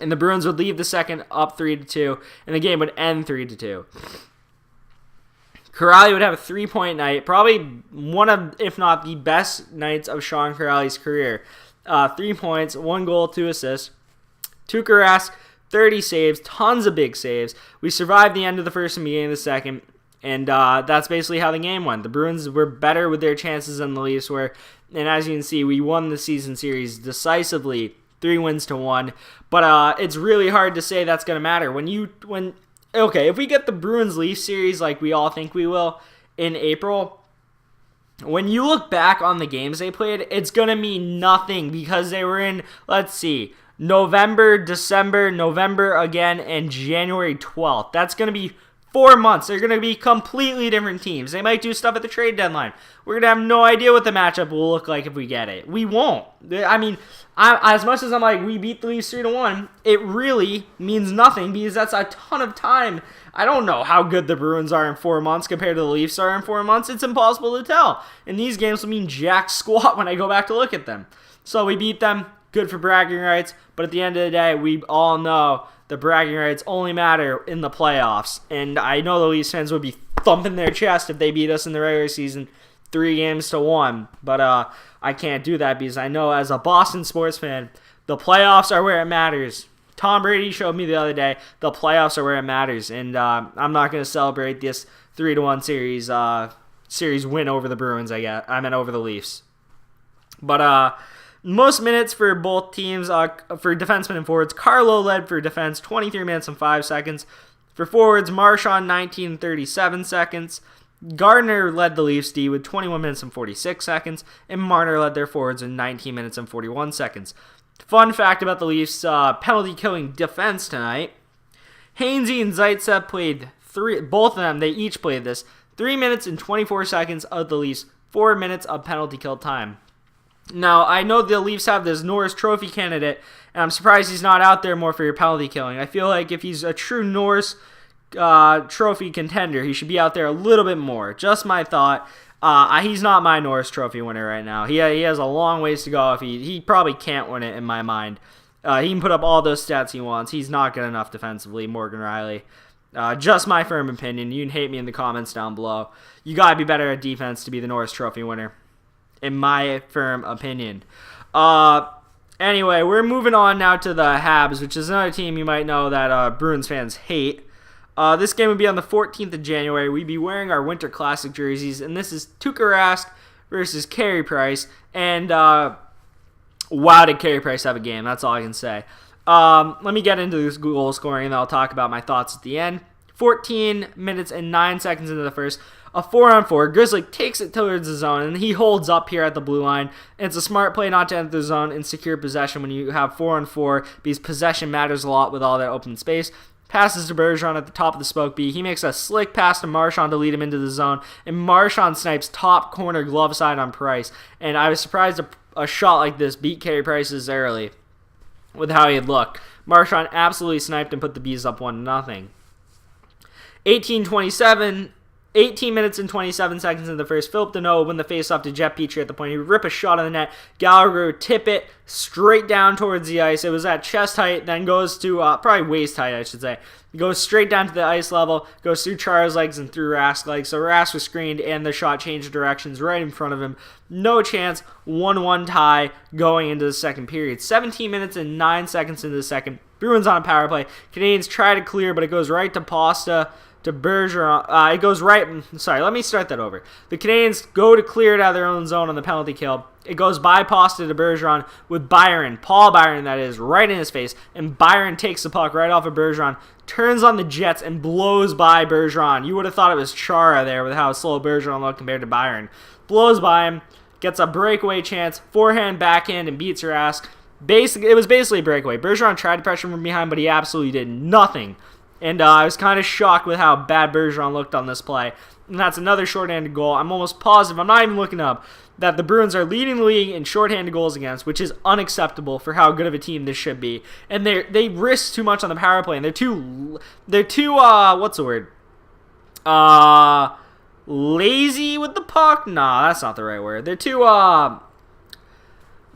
S1: And the Bruins would leave the second up 3-2, and the game would end 3-2. Corrali would have a 3-point night, probably one of, if not the best nights of Sean Corrali's career. 3 points, 1 goal, 2 assists. Tuukka Rask, 30 saves, tons of big saves. We survived the end of the first and beginning of the second, and that's basically how the game went. The Bruins were better with their chances than the Leafs were, and as you can see, we won the season series decisively, 3-1. But it's really hard to say that's going to matter. If we get the Bruins-Leafs series like we all think we will in April, when you look back on the games they played, it's going to mean nothing because they were in, November, December, November again, and January 12th. That's going to be 4 months. They're going to be completely different teams. They might do stuff at the trade deadline. We're going to have no idea what the matchup will look like if we get it. We won't. I mean, as much as I'm like, we beat the Leafs 3-1, it really means nothing because that's a ton of time. I don't know how good the Bruins are in 4 months compared to the Leafs are in 4 months. It's impossible to tell. And these games will mean jack squat when I go back to look at them. So we beat them. Good for bragging rights. But at the end of the day, we all know the bragging rights only matter in the playoffs. And I know the Leafs fans would be thumping their chest if they beat us in the regular season 3-1. But I can't do that because I know as a Boston sports fan, the playoffs are where it matters. Tom Brady showed me the other day the playoffs are where it matters. And I'm not going to celebrate this 3-1 series win over the Bruins, I meant over the Leafs. But most minutes for both teams, for defensemen and forwards, Carlo led for defense, 23 minutes and 5 seconds. For forwards, Marchand, 19 and 37 seconds. Gardiner led the Leafs D with 21 minutes and 46 seconds, and Marner led their forwards in 19 minutes and 41 seconds. Fun fact about the Leafs' penalty-killing defense tonight, Hainsey and Zaitsev played both of them, they each played this, 3 minutes and 24 seconds of the Leafs, 4 minutes of penalty kill time. Now, I know the Leafs have this Norris Trophy candidate, and I'm surprised he's not out there more for your penalty killing. I feel like if he's a true Norris Trophy contender. He should be out there a little bit more. Just my thought. He's not my Norris Trophy winner right now. He has a long ways to go. If he probably can't win it in my mind. He can put up all those stats he wants. He's not good enough defensively, Morgan Riley. Just my firm opinion. You can hate me in the comments down below. You got to be better at defense to be the Norris Trophy winner, in my firm opinion. Anyway, we're moving on now to the Habs, which is another team you might know that Bruins fans hate. This game would be on the 14th of January. We'd be wearing our Winter Classic jerseys, and this is Tuukka Rask versus Carey Price. And wow, did Carey Price have a game? That's all I can say. Let me get into this goal scoring, and then I'll talk about my thoughts at the end. 14 minutes and 9 seconds into the first. A 4-on-4. Grizzly takes it towards the zone, and he holds up here at the blue line. And it's a smart play not to enter the zone and secure possession when you have 4-on-4, because possession matters a lot with all that open space. Passes to Bergeron at the top of the spoke B. He makes a slick pass to Marchand to lead him into the zone, and Marchand snipes top corner glove side on Price. And I was surprised a shot like this beat Carey Price's early with how he had looked. Marchand absolutely sniped and put the Bees up 1-0. 18 minutes and 27 seconds in the first. Philip Deneau win the face-off to Jeff Petrie at the point. He would rip a shot on the net. Gallagher would tip it straight down towards the ice. It was at chest height, then goes to, probably waist height, I should say. It goes straight down to the ice level, goes through Char's legs and through Rask's legs. So Rask was screened, and the shot changed directions right in front of him. No chance. 1-1 tie going into the second period. 17 minutes and 9 seconds into the second. Bruins on a power play. Canadiens try to clear, but it goes right to Pasta. To Bergeron. It goes right. Sorry, let me start that over. The Canadiens go to clear it out of their own zone on the penalty kill. It goes by Pasta to Bergeron with Byron, Paul Byron that is, right in his face. And Byron takes the puck right off of Bergeron, turns on the Jets, and blows by Bergeron. You would have thought it was Chara there with how slow Bergeron looked compared to Byron. Blows by him, gets a breakaway chance, forehand, backhand, and beats Rask. It was basically a breakaway. Bergeron tried to pressure him from behind, but he absolutely did nothing. And I was kind of shocked with how bad Bergeron looked on this play. And that's another shorthanded goal. I'm almost positive, I'm not even looking up, that the Bruins are leading the league in shorthanded goals against, which is unacceptable for how good of a team this should be. And they risk too much on the power play, and they're too what's the word? Lazy with the puck? Nah, that's not the right word. They're too, I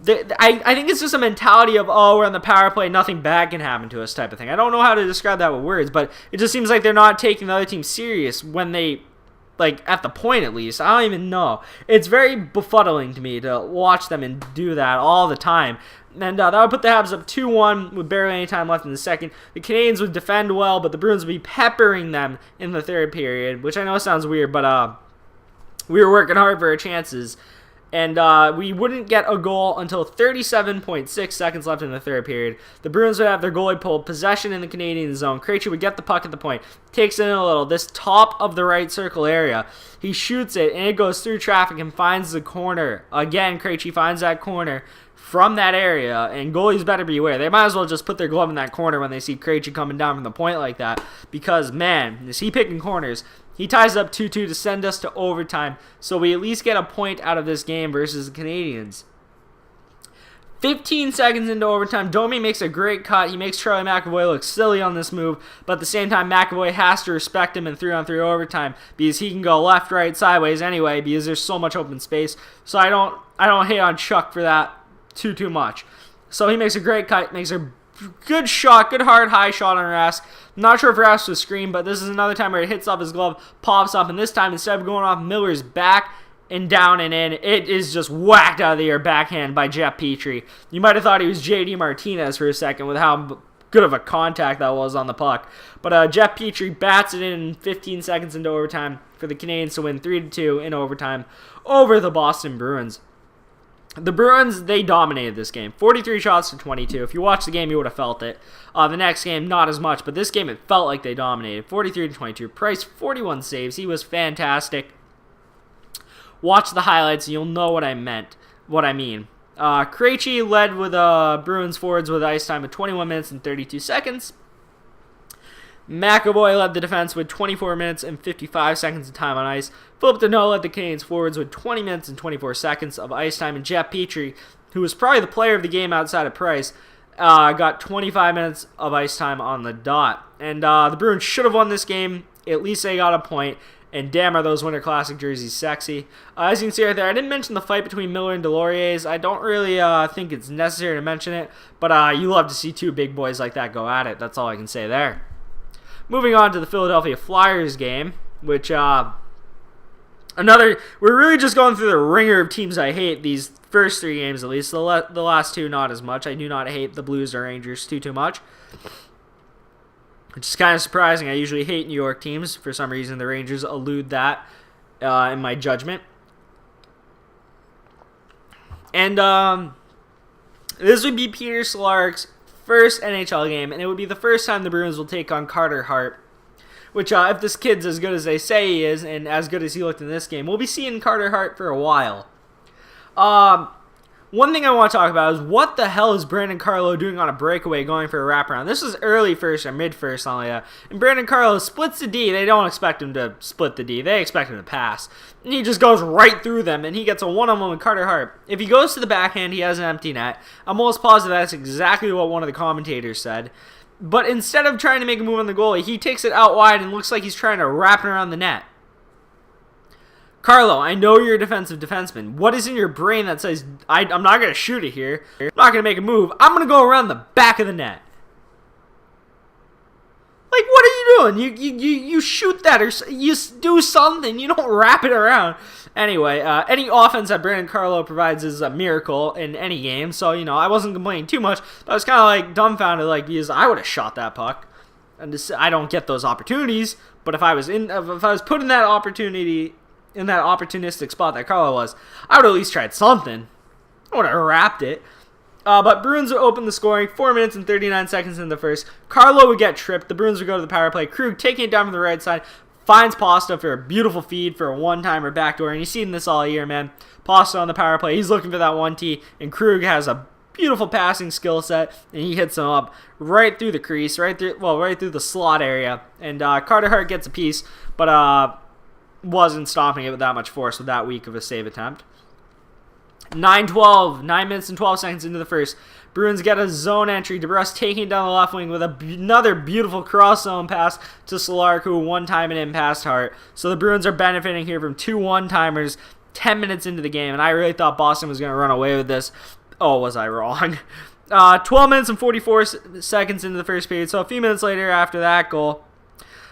S1: think it's just a mentality of, we're on the power play, nothing bad can happen to us type of thing. I don't know how to describe that with words, but it just seems like they're not taking the other team serious when they, at the point at least. I don't even know. It's very befuddling to me to watch them and do that all the time. And that would put the Habs up 2-1 with barely any time left in the second. The Canadiens would defend well, but the Bruins would be peppering them in the third period, which I know sounds weird, but we were working hard for our chances. And we wouldn't get a goal until 37.6 seconds left in the third period. The Bruins would have their goalie pulled, possession in the Canadian zone. Krejci would get the puck at the point, takes it in a little, this top of the right circle area. He shoots it, and it goes through traffic and finds the corner. Again, Krejci finds that corner from that area, and goalies better beware. They might as well just put their glove in that corner when they see Krejci coming down from the point like that, because, man, is he picking corners. He ties up 2-2 to send us to overtime, so we at least get a point out of this game versus the Canadiens. 15 seconds into overtime, Domi makes a great cut. He makes Charlie McAvoy look silly on this move, but at the same time, McAvoy has to respect him in 3-on-3 overtime because he can go left, right, sideways anyway because there's so much open space. So I don't hate on Chuck for that too much. So he makes a great cut, makes a good shot, good hard high shot on Rask. Not sure if Rask was screened, but this is another time where it hits off his glove, pops up, and this time instead of going off Miller's back and down and in, it is just whacked out of the air backhand by Jeff Petrie. You might have thought he was J.D. Martinez for a second with how good of a contact that was on the puck. But Jeff Petrie bats it in 15 seconds into overtime for the Canadiens to win 3-2 in overtime over the Boston Bruins. The Bruins, they dominated this game. 43 shots to 22. If you watched the game, you would have felt it. The next game, not as much, but this game, it felt like they dominated. 43 to 22. Price, 41 saves. He was fantastic. Watch the highlights, and you'll know what I mean. Krejci led with Bruins forwards with ice time of 21 minutes and 32 seconds. McAvoy led the defense with 24 minutes and 55 seconds of time on ice. Philip Deneau led the Canadiens forwards with 20 minutes and 24 seconds of ice time. And Jeff Petrie, who was probably the player of the game outside of Price, got 25 minutes of ice time on the dot. And the Bruins should have won this game. At least they got a point. And damn, are those Winter Classic jerseys sexy. As you can see right there, I didn't mention the fight between Miller and Deloriers. I don't really think it's necessary to mention it. But you love to see two big boys like that go at it. That's all I can say there. Moving on to the Philadelphia Flyers game, which we're really just going through the ringer of teams I hate. These first 3 games at least. The last 2 not as much. I do not hate the Blues or Rangers too much. Which is kind of surprising. I usually hate New York teams. For some reason, the Rangers elude that in my judgment. And this would be Peter Cehlarek's first NHL game, and it would be the first time the Bruins will take on Carter Hart. Which, if this kid's as good as they say he is, and as good as he looked in this game, we'll be seeing Carter Hart for a while. One thing I want to talk about is what the hell is Brandon Carlo doing on a breakaway going for a wraparound? This is early first or mid first, something like that. And Brandon Carlo splits the D. They don't expect him to split the D. They expect him to pass. And he just goes right through them, and he gets a one-on-one with Carter Hart. If he goes to the backhand, he has an empty net. I'm almost positive that's exactly what one of the commentators said. But instead of trying to make a move on the goalie, he takes it out wide and looks like he's trying to wrap it around the net. Carlo, I know you're a defensive defenseman. What is in your brain that says, I'm not going to shoot it here. I'm not going to make a move. I'm going to go around the back of the net. Like, what are you doing? You shoot that or you do something. You don't wrap it around. Anyway, any offense that Brandon Carlo provides is a miracle in any game. So, I wasn't complaining too much. But I was kind of like dumbfounded, because I would have shot that puck. And I don't get those opportunities. But if I was put in that opportunity, in that opportunistic spot that Carlo was, I would have at least tried something. I would have wrapped it. But Bruins would open the scoring 4 minutes and 39 seconds in the first. Carlo would get tripped. The Bruins would go to the power play. Krug taking it down from the right side. Finds Pasta for a beautiful feed for a one-timer backdoor. And you've seen this all year, man. Pasta on the power play. He's looking for that 1T. And Krug has a beautiful passing skill set. And he hits him up right through the crease. Right through the slot area. And Carter Hart gets a piece. But wasn't stopping it with that much force with that weak of a save attempt. 9-12, 9 minutes and 12 seconds into the first. Bruins get a zone entry. DeBrus taking it down the left wing with another beautiful cross zone pass to Cehlarik, who one-time it in past Hart. So the Bruins are benefiting here from 2 one-timers 10 minutes into the game, and I really thought Boston was going to run away with this. Oh, was I wrong? 12 minutes and 44 seconds into the first period, so a few minutes later after that goal,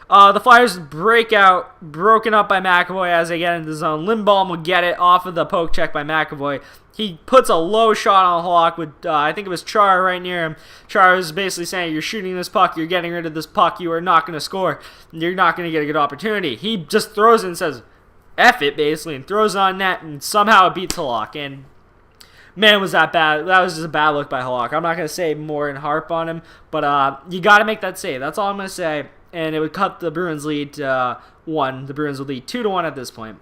S1: the Flyers broken up by McAvoy as they get into the zone. Lindholm will get it off of the poke check by McAvoy. He puts a low shot on Halak with, I think it was Char right near him. Char was basically saying, you're shooting this puck, you're getting rid of this puck, you are not going to score, you're not going to get a good opportunity. He just throws it and says, F it, basically, and throws it on net, and somehow it beats Halak. And man, was that bad. That was just a bad look by Halak. I'm not going to say more and harp on him, but you got to make that save. That's all I'm going to say. And it would cut the Bruins lead to 1. The Bruins would lead 2-1 at this point.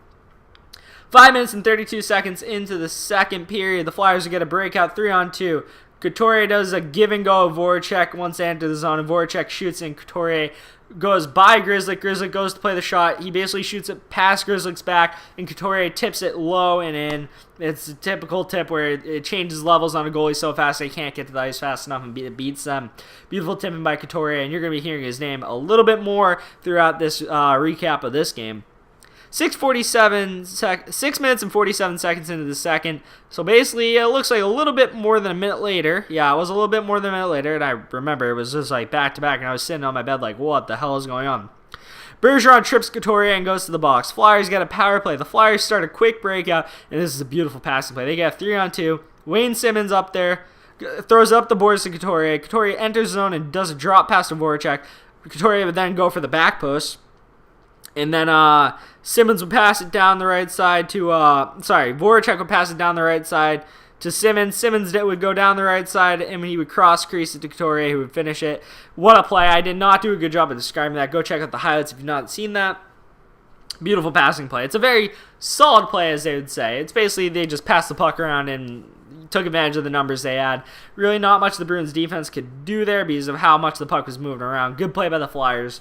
S1: 5 minutes and 32 seconds into the second period, the Flyers would get a breakout 3-on-2. Couturier does a give and go of Voracek once they enter the zone, and Voracek shoots and Couturier goes by Grizzlick. Grizzlick goes to play the shot. He basically shoots it past Grizzlick's back, and Couturier tips it low and in. It's a typical tip where it changes levels on a goalie so fast they can't get to the ice fast enough, and it beats them. Beautiful tipping by Couturier, and you're going to be hearing his name a little bit more throughout this recap of this game. 6 minutes and 47 seconds into the second. So basically, it looks like a little bit more than a minute later. Yeah, it was a little bit more than a minute later. And I remember it was just like back to back. And I was sitting on my bed like, what the hell is going on? Bergeron trips Couturier and goes to the box. Flyers get a power play. The Flyers start a quick breakout. And this is a beautiful passing play. They get a 3-on-2. Wayne Simmons up there. Throws up the boards to Couturier. Couturier enters the zone and does a drop pass to Voracek. Couturier would then go for the back post. And then Simmons would pass it down the right side to, Voracek would pass it down the right side to Simmons. Simmons would go down the right side, and he would cross crease it to Couturier, who would finish it. What a play. I did not do a good job of describing that. Go check out the highlights if you've not seen that. Beautiful passing play. It's a very solid play, as they would say. It's basically they just passed the puck around and took advantage of the numbers they had. Really not much the Bruins defense could do there because of how much the puck was moving around. Good play by the Flyers.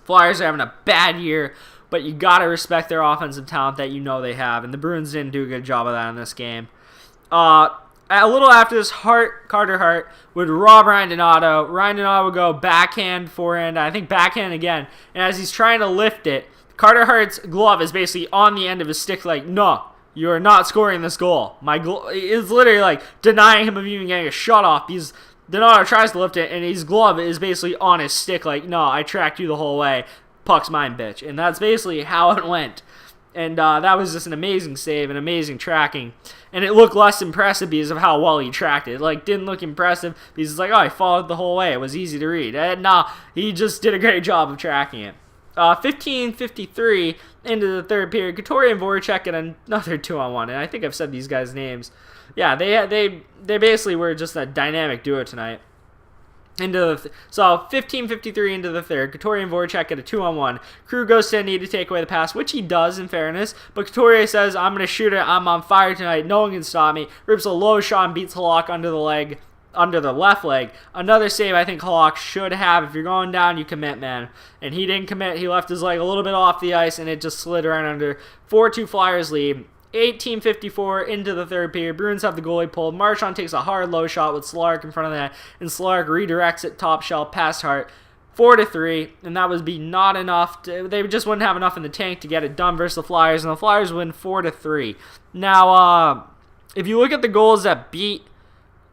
S1: Flyers are having a bad year, but you got to respect their offensive talent that you know they have, and the Bruins didn't do a good job of that in this game. a little after this, Carter Hart would rob Ryan Donato. Ryan Donato would go backhand, forehand, I think backhand again. And as he's trying to lift it, Carter Hart's glove is basically on the end of his stick like, no, you are not scoring this goal. It's literally like denying him of even getting a shot off because Donato tries to lift it, and his glove is basically on his stick like, no, I tracked you the whole way. Puck's mine, bitch. And that's basically how it went. And that was just an amazing save, an amazing tracking. And it looked less impressive because of how well he tracked it. Like, didn't look impressive because it's like, oh, he followed the whole way. It was easy to read. And nah, he just did a great job of tracking it. 15:53 into the third period. Couturier and Voracek get another 2-on-1. And I think I've said these guys' names. Yeah, they basically were just a dynamic duo tonight. So 15:53 into the third, Couturier and Voracek get a 2-on-1. Krug goes to need to take away the pass, which he does in fairness, but Couturier says, I'm going to shoot it, I'm on fire tonight, no one can stop me. Rips a low shot and beats Cehlarik under the left leg. Another save I think Cehlarik should have. If you're going down, you commit, man. And he didn't commit, he left his leg a little bit off the ice, and it just slid right under. 4-2 Flyers lead. 18:54 into the third period. Bruins have the goalie pulled. Marchand takes a hard low shot with Cehlarik in front of that, and Cehlarik redirects it top shelf past Hart. 4-3, and that would be not enough. They just wouldn't have enough in the tank to get it done versus the Flyers, and the Flyers win 4-3. Now, if you look at the goals that beat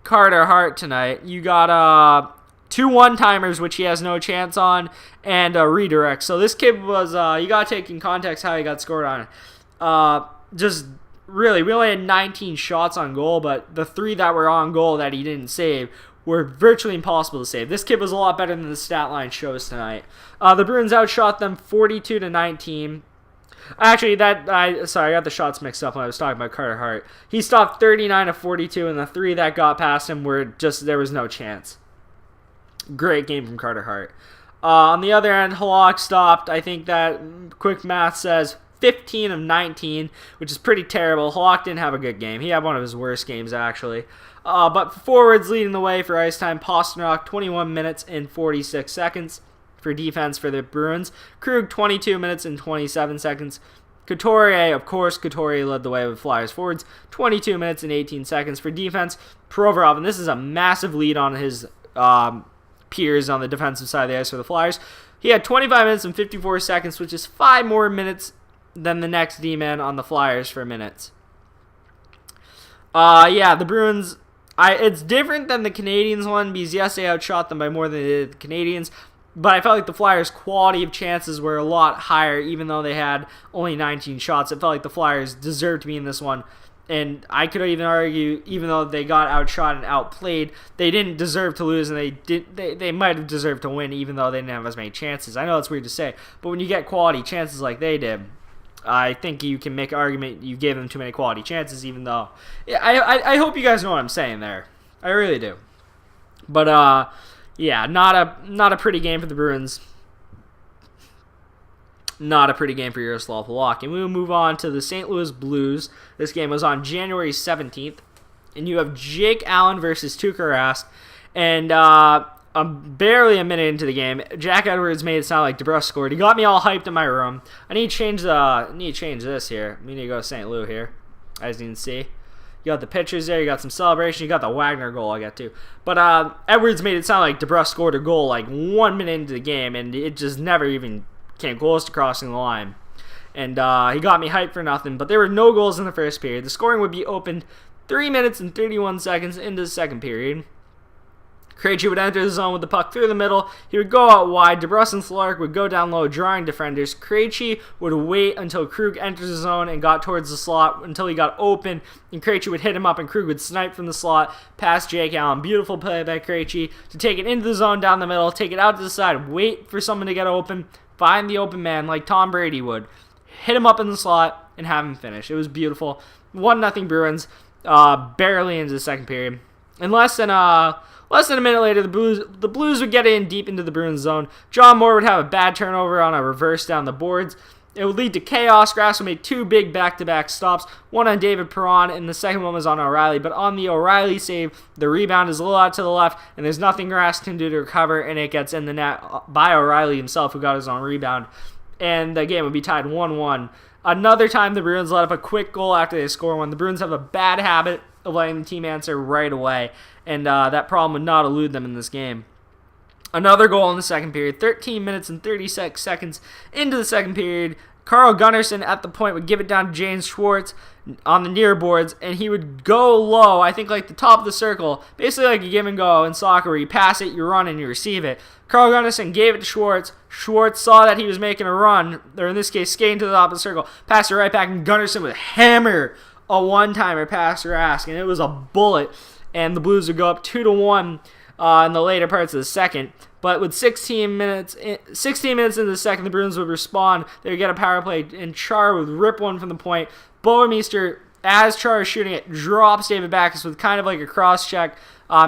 S1: Carter Hart tonight, you got 2 one-timers, which he has no chance on, and a redirect. So this kid was, you got to take in context how he got scored on. Just really, we only had 19 shots on goal, but the 3 that were on goal that he didn't save were virtually impossible to save. This kid was a lot better than the stat line shows tonight. The Bruins outshot them 42-19. Actually, I got the shots mixed up when I was talking about Carter Hart. He stopped 39-42, and the 3 that got past him were just, there was no chance. Great game from Carter Hart. On the other end, Cehlarik stopped, I think that quick math says 15 of 19, which is pretty terrible. Cehlarik didn't have a good game. He had one of his worst games, actually. But forwards leading the way for ice time, Pastrnak, 21 minutes and 46 seconds for defense for the Bruins. Krug, 22 minutes and 27 seconds. Couturier, of course, Couturier led the way with Flyers forwards, 22 minutes and 18 seconds for defense. Provorov, and this is a massive lead on his peers on the defensive side of the ice for the Flyers. He had 25 minutes and 54 seconds, which is 5 more minutes than the next D-man on the Flyers for minutes. The Bruins, it's different than the Canadiens one because, yes, they outshot them by more than they did the Canadiens, but I felt like the Flyers' quality of chances were a lot higher even though they had only 19 shots. It felt like the Flyers deserved to be in this one, and I could even argue, even though they got outshot and outplayed, they didn't deserve to lose, and they might have deserved to win even though they didn't have as many chances. I know it's weird to say, but when you get quality chances like they did, I think you can make an argument you gave them too many quality chances, even though... I hope you guys know what I'm saying there. I really do. But, not a pretty game for the Bruins. Not a pretty game for Jaroslav Halak. And we will move on to the St. Louis Blues. This game was on January 17th. And you have Jake Allen versus Tuukka Rask. And barely a minute into the game, Jack Edwards made it sound like DeBrusk scored. He got me all hyped in my room. I need to change this here. We need to go to St. Louis here, as you can see. You got the pitchers there. You got some celebration. You got the Wagner goal I got too. But Edwards made it sound like DeBrusk scored a goal like 1 minute into the game, and it just never even came close to crossing the line. And he got me hyped for nothing. But there were no goals in the first period. The scoring would be opened 3 minutes and 31 seconds into the second period. Krejci would enter the zone with the puck through the middle. He would go out wide. DeBrusk and Cehlarik would go down low, drawing defenders. Krejci would wait until Krug enters the zone and got towards the slot until he got open, and Krejci would hit him up, and Krug would snipe from the slot past Jake Allen. Beautiful play by Krejci to take it into the zone down the middle, take it out to the side, wait for someone to get open, find the open man like Tom Brady would, hit him up in the slot, and have him finish. It was beautiful. 1-0 Bruins, barely into the second period. In less than a minute later, the Blues would get in deep into the Bruins zone. John Moore would have a bad turnover on a reverse down the boards. It would lead to chaos. Rask made 2 big back-to-back stops, one on David Perron, and the second one was on O'Reilly. But on the O'Reilly save, the rebound is a little out to the left, and there's nothing Rask can do to recover, and it gets in the net by O'Reilly himself, who got his own rebound. And the game would be tied 1-1 Another time the Bruins let up a quick goal after they score one. The Bruins have a bad habit of letting the team answer right away, and that problem would not elude them in this game. Another goal in the second period, 13 minutes and 36 seconds into the second period. Carl Gunnarsson at the point would give it down to James Schwartz on the near boards, and he would go low, I think like the top of the circle, basically like a give and go in soccer where you pass it, you run, and you receive it. Carl Gunnarsson gave it to Schwartz. Schwartz saw that he was making a run, or in this case, skating to the top of the circle, passed it right back, and Gunnarsson would hammer a one-timer past Rask, and it was a bullet, and the Blues would go up 2-1 in the later parts of the second. But with 16 minutes into the second, the Bruins would respond. They would get a power play, and Char would rip one from the point. Boermeister, as Char is shooting it, drops David Backes with kind of like a cross-check,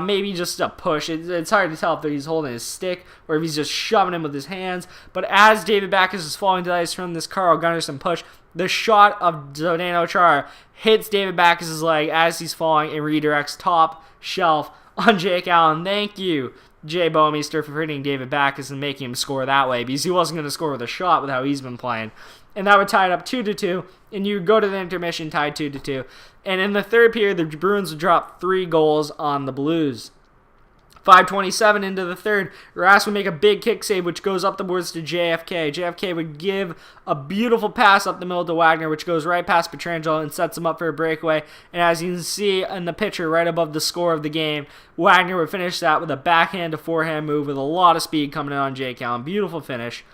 S1: maybe just a push. It's hard to tell if he's holding his stick or if he's just shoving him with his hands. But as David Backes is falling to the ice from this Carl Gunnarsson push, the shot of Zdeno Chara hits David Backes' leg as he's falling and redirects top shelf on Jake Allen. Thank you, Jay Boermeister, for hitting David Backes and making him score that way, because he wasn't going to score with a shot with how he's been playing. And that would tie it up 2-2, and you go to the intermission tied 2-2. And in the third period, the Bruins would drop 3 goals on the Blues. 5:27 into the third, Rask would make a big kick save, which goes up the boards to JFK. JFK would give a beautiful pass up the middle to Wagner, which goes right past Pietrangelo and sets him up for a breakaway. And as you can see in the picture right above the score of the game, Wagner would finish that with a backhand to forehand move with a lot of speed coming in on Jake Allen. Beautiful finish.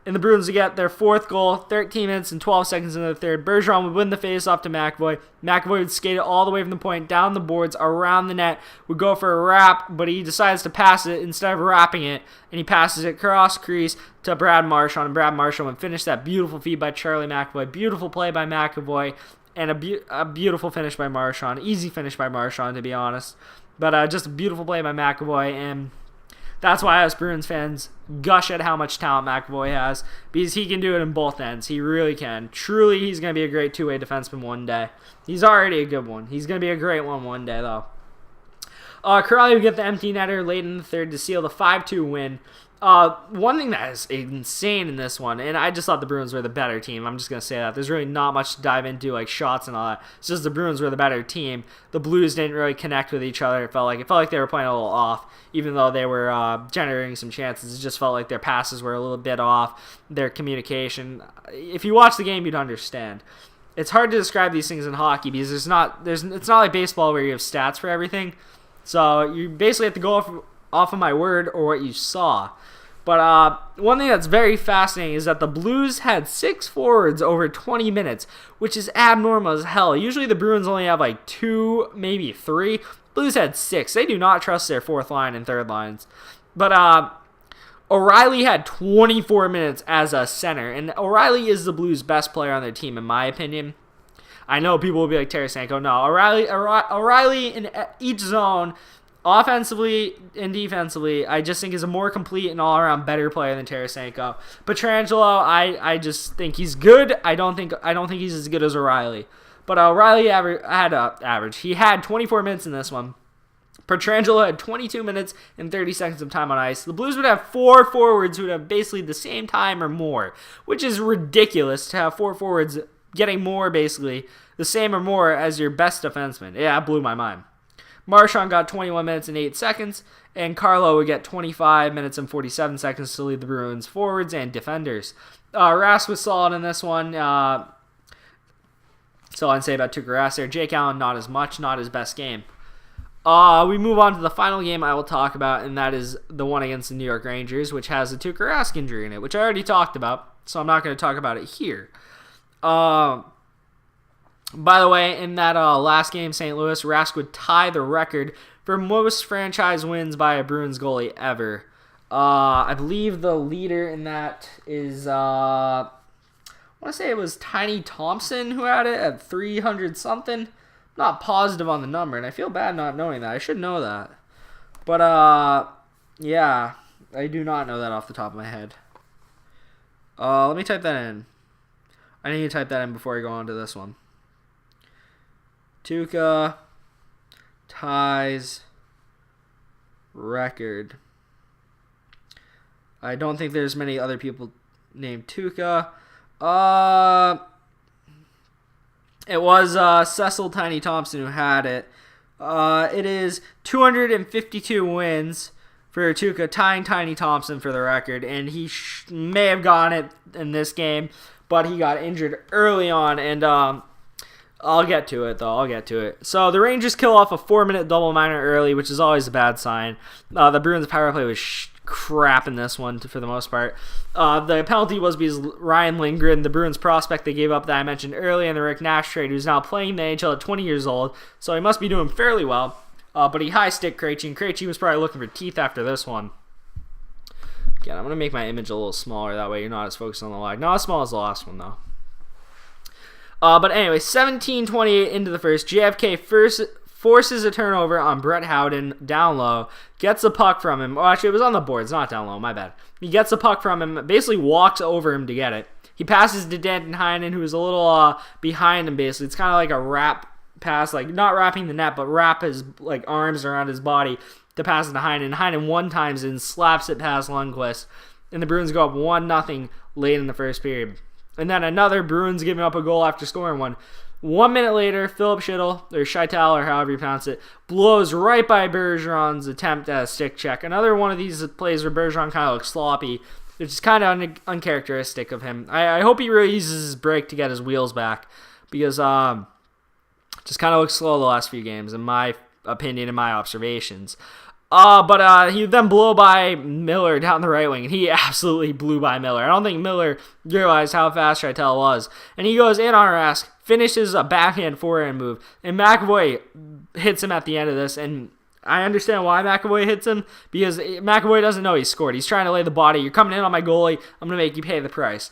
S1: And the Bruins would get their 4th goal, 13 minutes and 12 seconds into the third. Bergeron would win the face-off to McAvoy. McAvoy would skate it all the way from the point, down the boards, around the net, would go for a wrap, but he decides to pass it instead of wrapping it, and he passes it cross crease to Brad Marchand, and Brad Marchand would finish that beautiful feed by Charlie McAvoy. Beautiful play by McAvoy, and a beautiful finish by Marchand. Easy finish by Marchand, to be honest. But just a beautiful play by McAvoy, and that's why us Bruins fans gush at how much talent McAvoy has, because he can do it in both ends. He really can. Truly, he's going to be a great two-way defenseman one day. He's already a good one. He's going to be a great one day, though. Corrali would get the empty netter late in the third to seal the 5-2 win. One thing that is insane in this one, and I just thought the Bruins were the better team. I'm just going to say that. There's really not much to dive into, like shots and all that. It's just the Bruins were the better team. The Blues didn't really connect with each other. It felt like they were playing a little off, even though they were generating some chances. It just felt like their passes were a little bit off, their communication. If you watch the game, you'd understand. It's hard to describe these things in hockey because it's not like baseball where you have stats for everything. So you basically have to go off of my word or what you saw. But one thing that's very fascinating is that the Blues had 6 forwards over 20 minutes, which is abnormal as hell. Usually the Bruins only have like 2, maybe 3. Blues had 6. They do not trust their 4th line and 3rd lines. But O'Reilly had 24 minutes as a center, and O'Reilly is the Blues' best player on their team, in my opinion. I know people will be like Tarasenko. No, O'Reilly in each zone, offensively and defensively, I just think is a more complete and all-around better player than Tarasenko. Pietrangelo, I just think he's good. I don't think he's as good as O'Reilly. But O'Reilly he had 24 minutes in this one. Pietrangelo had 22 minutes and 30 seconds of time on ice. The Blues would have 4 forwards who would have basically the same time or more, which is ridiculous to have 4 forwards getting more, basically the same or more as your best defenseman. Yeah, that blew my mind. Marchand got 21 minutes and 8 seconds, and Carlo would get 25 minutes and 47 seconds to lead the Bruins forwards and defenders. Rask was solid in this one. So I'd say about Tuukka Rask there. Jake Allen, not as much, not his best game. We move on to the final game I will talk about, and that is the one against the New York Rangers, which has a Tuukka Rask injury in it, which I already talked about, so I'm not going to talk about it here. By the way, in that last game, St. Louis, Rask would tie the record for most franchise wins by a Bruins goalie ever. I believe the leader in that is, I want to say it was Tiny Thompson who had it at 300-something. Not positive on the number, and I feel bad not knowing that. I should know that. But, yeah, I do not know that off the top of my head. Let me type that in. I need to type that in before I go on to this one. Tuukka ties record. I don't think there's many other people named Tuukka, It was Cecil Tiny Thompson who had it. It is 252 wins for Tuukka, tying Tiny Thompson for the record, and he may have gotten it in this game, but he got injured early on, and I'll get to it, though. I'll get to it. So the Rangers kill off a 4-minute double minor early, which is always a bad sign. The Bruins' power play was crap in this one for the most part. The penalty was because Ryan Lindgren, the Bruins prospect they gave up that I mentioned earlier in the Rick Nash trade, who's now playing in the NHL at 20 years old, so he must be doing fairly well. But he high-stick Krejci, and Krejci was probably looking for teeth after this one. Again, I'm going to make my image a little smaller, that way you're not as focused on the line. Not as small as the last one, though. But anyway, 17:28 into the first, JFK forces a turnover on Brett Howden down low, gets the puck from him. Oh, actually, it was on the boards, not down low, my bad. He gets the puck from him, basically walks over him to get it. He passes to Danton Heinen, who is a little behind him, basically. It's kind of like a wrap pass, like not wrapping the net, but wrap his like arms around his body to pass it to Heinen. Heinen one times and slaps it past Lundqvist, and the Bruins go up 1-0 late in the first period. And then another Bruins giving up a goal after scoring one. 1 minute later, Philip Scheitel, or however you pronounce it, blows right by Bergeron's attempt at a stick check. Another one of these plays where Bergeron kind of looks sloppy, which is kind of uncharacteristic of him. I hope he really uses his break to get his wheels back, because just kind of looks slow the last few games, in my opinion and my observations. But he then blew by Miller down the right wing, and he absolutely blew by Miller. I don't think Miller realized how fast Scheitel was. And he goes in on Rask, finishes a backhand forehand move, and McAvoy hits him at the end of this. And I understand why McAvoy hits him, because McAvoy doesn't know he scored. He's trying to lay the body. You're coming in on my goalie. I'm going to make you pay the price.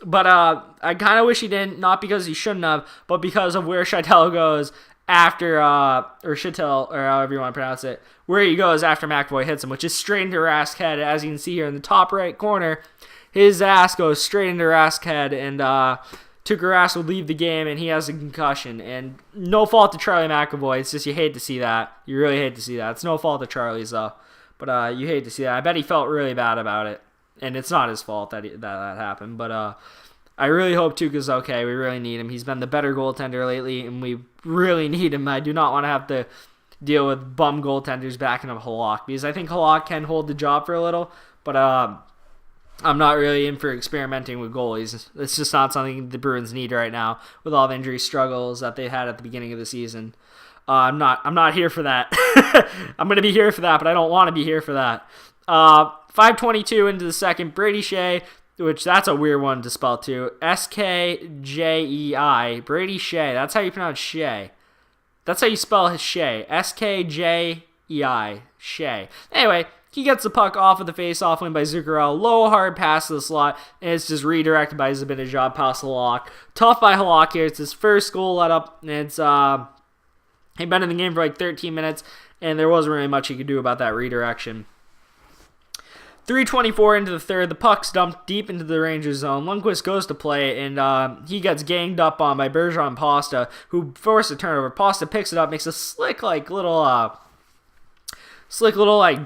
S1: But I kind of wish he didn't, not because he shouldn't have, but because of where Scheitel goes after, or Scheitel, or however you want to pronounce it, where he goes after McAvoy hits him, which is straight into Rask's head. As you can see here in the top right corner, his ass goes straight into Rask's head, and Tuukka Rask will leave the game, and he has a concussion. And no fault to Charlie McAvoy. It's just you hate to see that. You really hate to see that. It's no fault to Charlie's, though. But you hate to see that. I bet he felt really bad about it. And it's not his fault that happened. But I really hope Tuukka's okay. We really need him. He's been the better goaltender lately, and we really need him. I do not want to have to deal with bum goaltenders backing up Halak, because I think Halak can hold the job for a little, but I'm not really in for experimenting with goalies. It's just not something the Bruins need right now with all the injury struggles that they had at the beginning of the season. I'm not here for that. I'm going to be here for that, but I don't want to be here for that. 5:22 into the second, Brady Shea, which that's a weird one to spell too. S-K-J-E-I. Brady Shea. That's how you pronounce Shea. That's how you spell his Shea. S-K-J-E-I. Shea. Anyway, he gets the puck off of the face-off win by Zuccarello. Low, hard pass to the slot, and it's just redirected by Zibanejad past Halak. Tough by Halak here. It's his first goal let up, and it's he'd been in the game for like 13 minutes, and there wasn't really much he could do about that redirection. 3:24 into the third, the puck's dumped deep into the Rangers zone. Lundqvist goes to play, and he gets ganged up on by Bergeron Pasta, who forced a turnover. Pasta picks it up, makes a slick little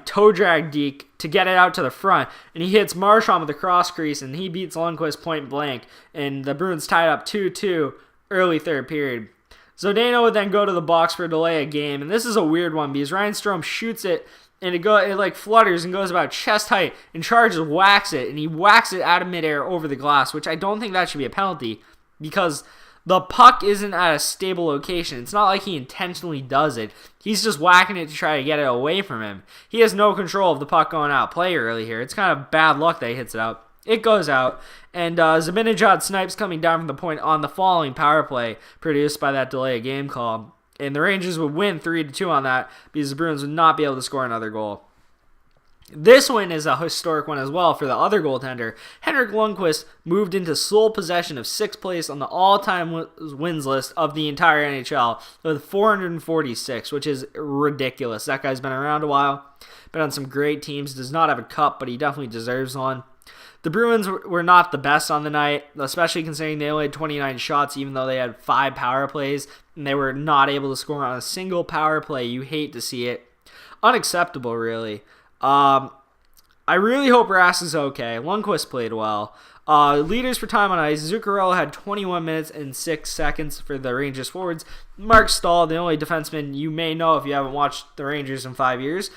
S1: toe drag deke to get it out to the front, and he hits Marchand with the cross crease, and he beats Lundqvist point blank, and the Bruins tied up 2-2 early third period. Zdeno would then go to the box for a delay of game, and this is a weird one because Ryan Strome shoots it, and it like flutters and goes about chest height, and Charges whacks it, and he whacks it out of midair over the glass, which I don't think that should be a penalty because the puck isn't at a stable location. It's not like he intentionally does it. He's just whacking it to try to get it away from him. He has no control of the puck going out play early here. It's kind of bad luck that he hits it out. It goes out, and Zibanejad snipes coming down from the point on the following power play produced by that delay of game call. And the Rangers would win 3-2 on that because the Bruins would not be able to score another goal. This win is a historic one as well for the other goaltender. Henrik Lundqvist moved into sole possession of 6th place on the all-time wins list of the entire NHL with 446, which is ridiculous. That guy's been around a while, been on some great teams, does not have a cup, but he definitely deserves one. The Bruins were not the best on the night, especially considering they only had 29 shots, even though they had 5 power plays, and they were not able to score on a single power play. You hate to see it. Unacceptable, really. I really hope Rask is okay. Lundqvist played well. Leaders for time on ice. Zuccarello had 21 minutes and 6 seconds for the Rangers forwards. Mark Stahl, the only defenseman you may know if you haven't watched the Rangers in 5 years,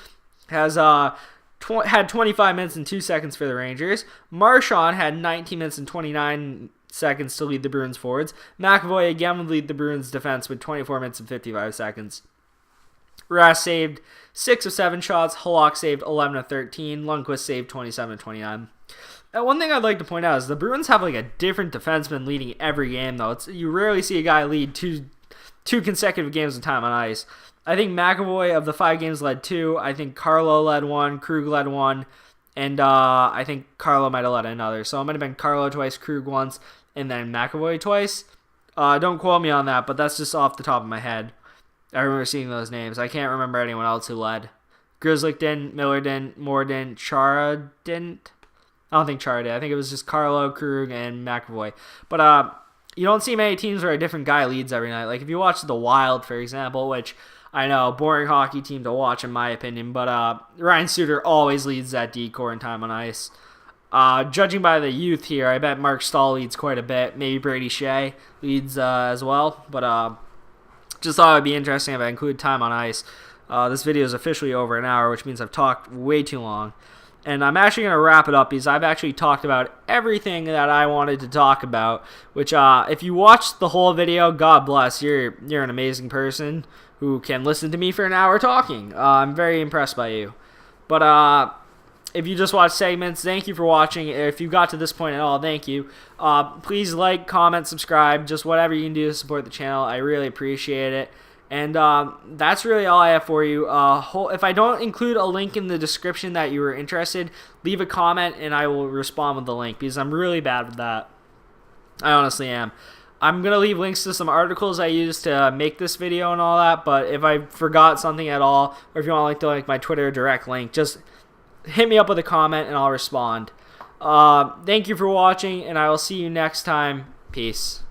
S1: has had 25 minutes and 2 seconds for the Rangers. Marchand had 19 minutes and 29 seconds to lead the Bruins forwards. McAvoy again would lead the Bruins defense with 24 minutes and 55 seconds. Rask saved 6 of 7 shots. Halak saved 11 of 13. Lundqvist saved 27 of 29. And one thing I'd like to point out is the Bruins have like a different defenseman leading every game, though. You rarely see a guy lead two consecutive games of time on ice. I think McAvoy of the 5 games led 2. I think Carlo led 1. Krug led 1. And I think Carlo might have led another. So it might have been Carlo twice, Krug once, and then McAvoy twice. Don't quote me on that, but that's just off the top of my head. I remember seeing those names. I can't remember anyone else who led. Grzelcyk didn't, Miller didn't, Moore didn't, Chara didn't. I don't think Chara did. I think it was just Carlo, Krug, and McAvoy. But you don't see many teams where a different guy leads every night. Like if you watch the Wild, for example, which I know, boring hockey team to watch in my opinion, but Ryan Suter always leads that D-core in time on ice. Judging by the youth here, I bet Mark Stahl leads quite a bit. Maybe Brady Shea leads as well. But just thought it would be interesting if I include time on ice. This video is officially over an hour, which means I've talked way too long. And I'm actually going to wrap it up because I've actually talked about everything that I wanted to talk about, which if you watched the whole video, God bless, you're an amazing person who can listen to me for an hour talking. I'm very impressed by you. But if you just watch segments, thank you for watching. If you got to this point at all, thank you. Please like, comment, subscribe, just whatever you can do to support the channel. I really appreciate it. And that's really all I have for you. If I don't include a link in the description that you were interested, leave a comment and I will respond with the link because I'm really bad with that. I honestly am. I'm going to leave links to some articles I used to make this video and all that, but if I forgot something at all, or if you want to like my Twitter direct link, just hit me up with a comment and I'll respond. Thank you for watching, and I will see you next time. Peace.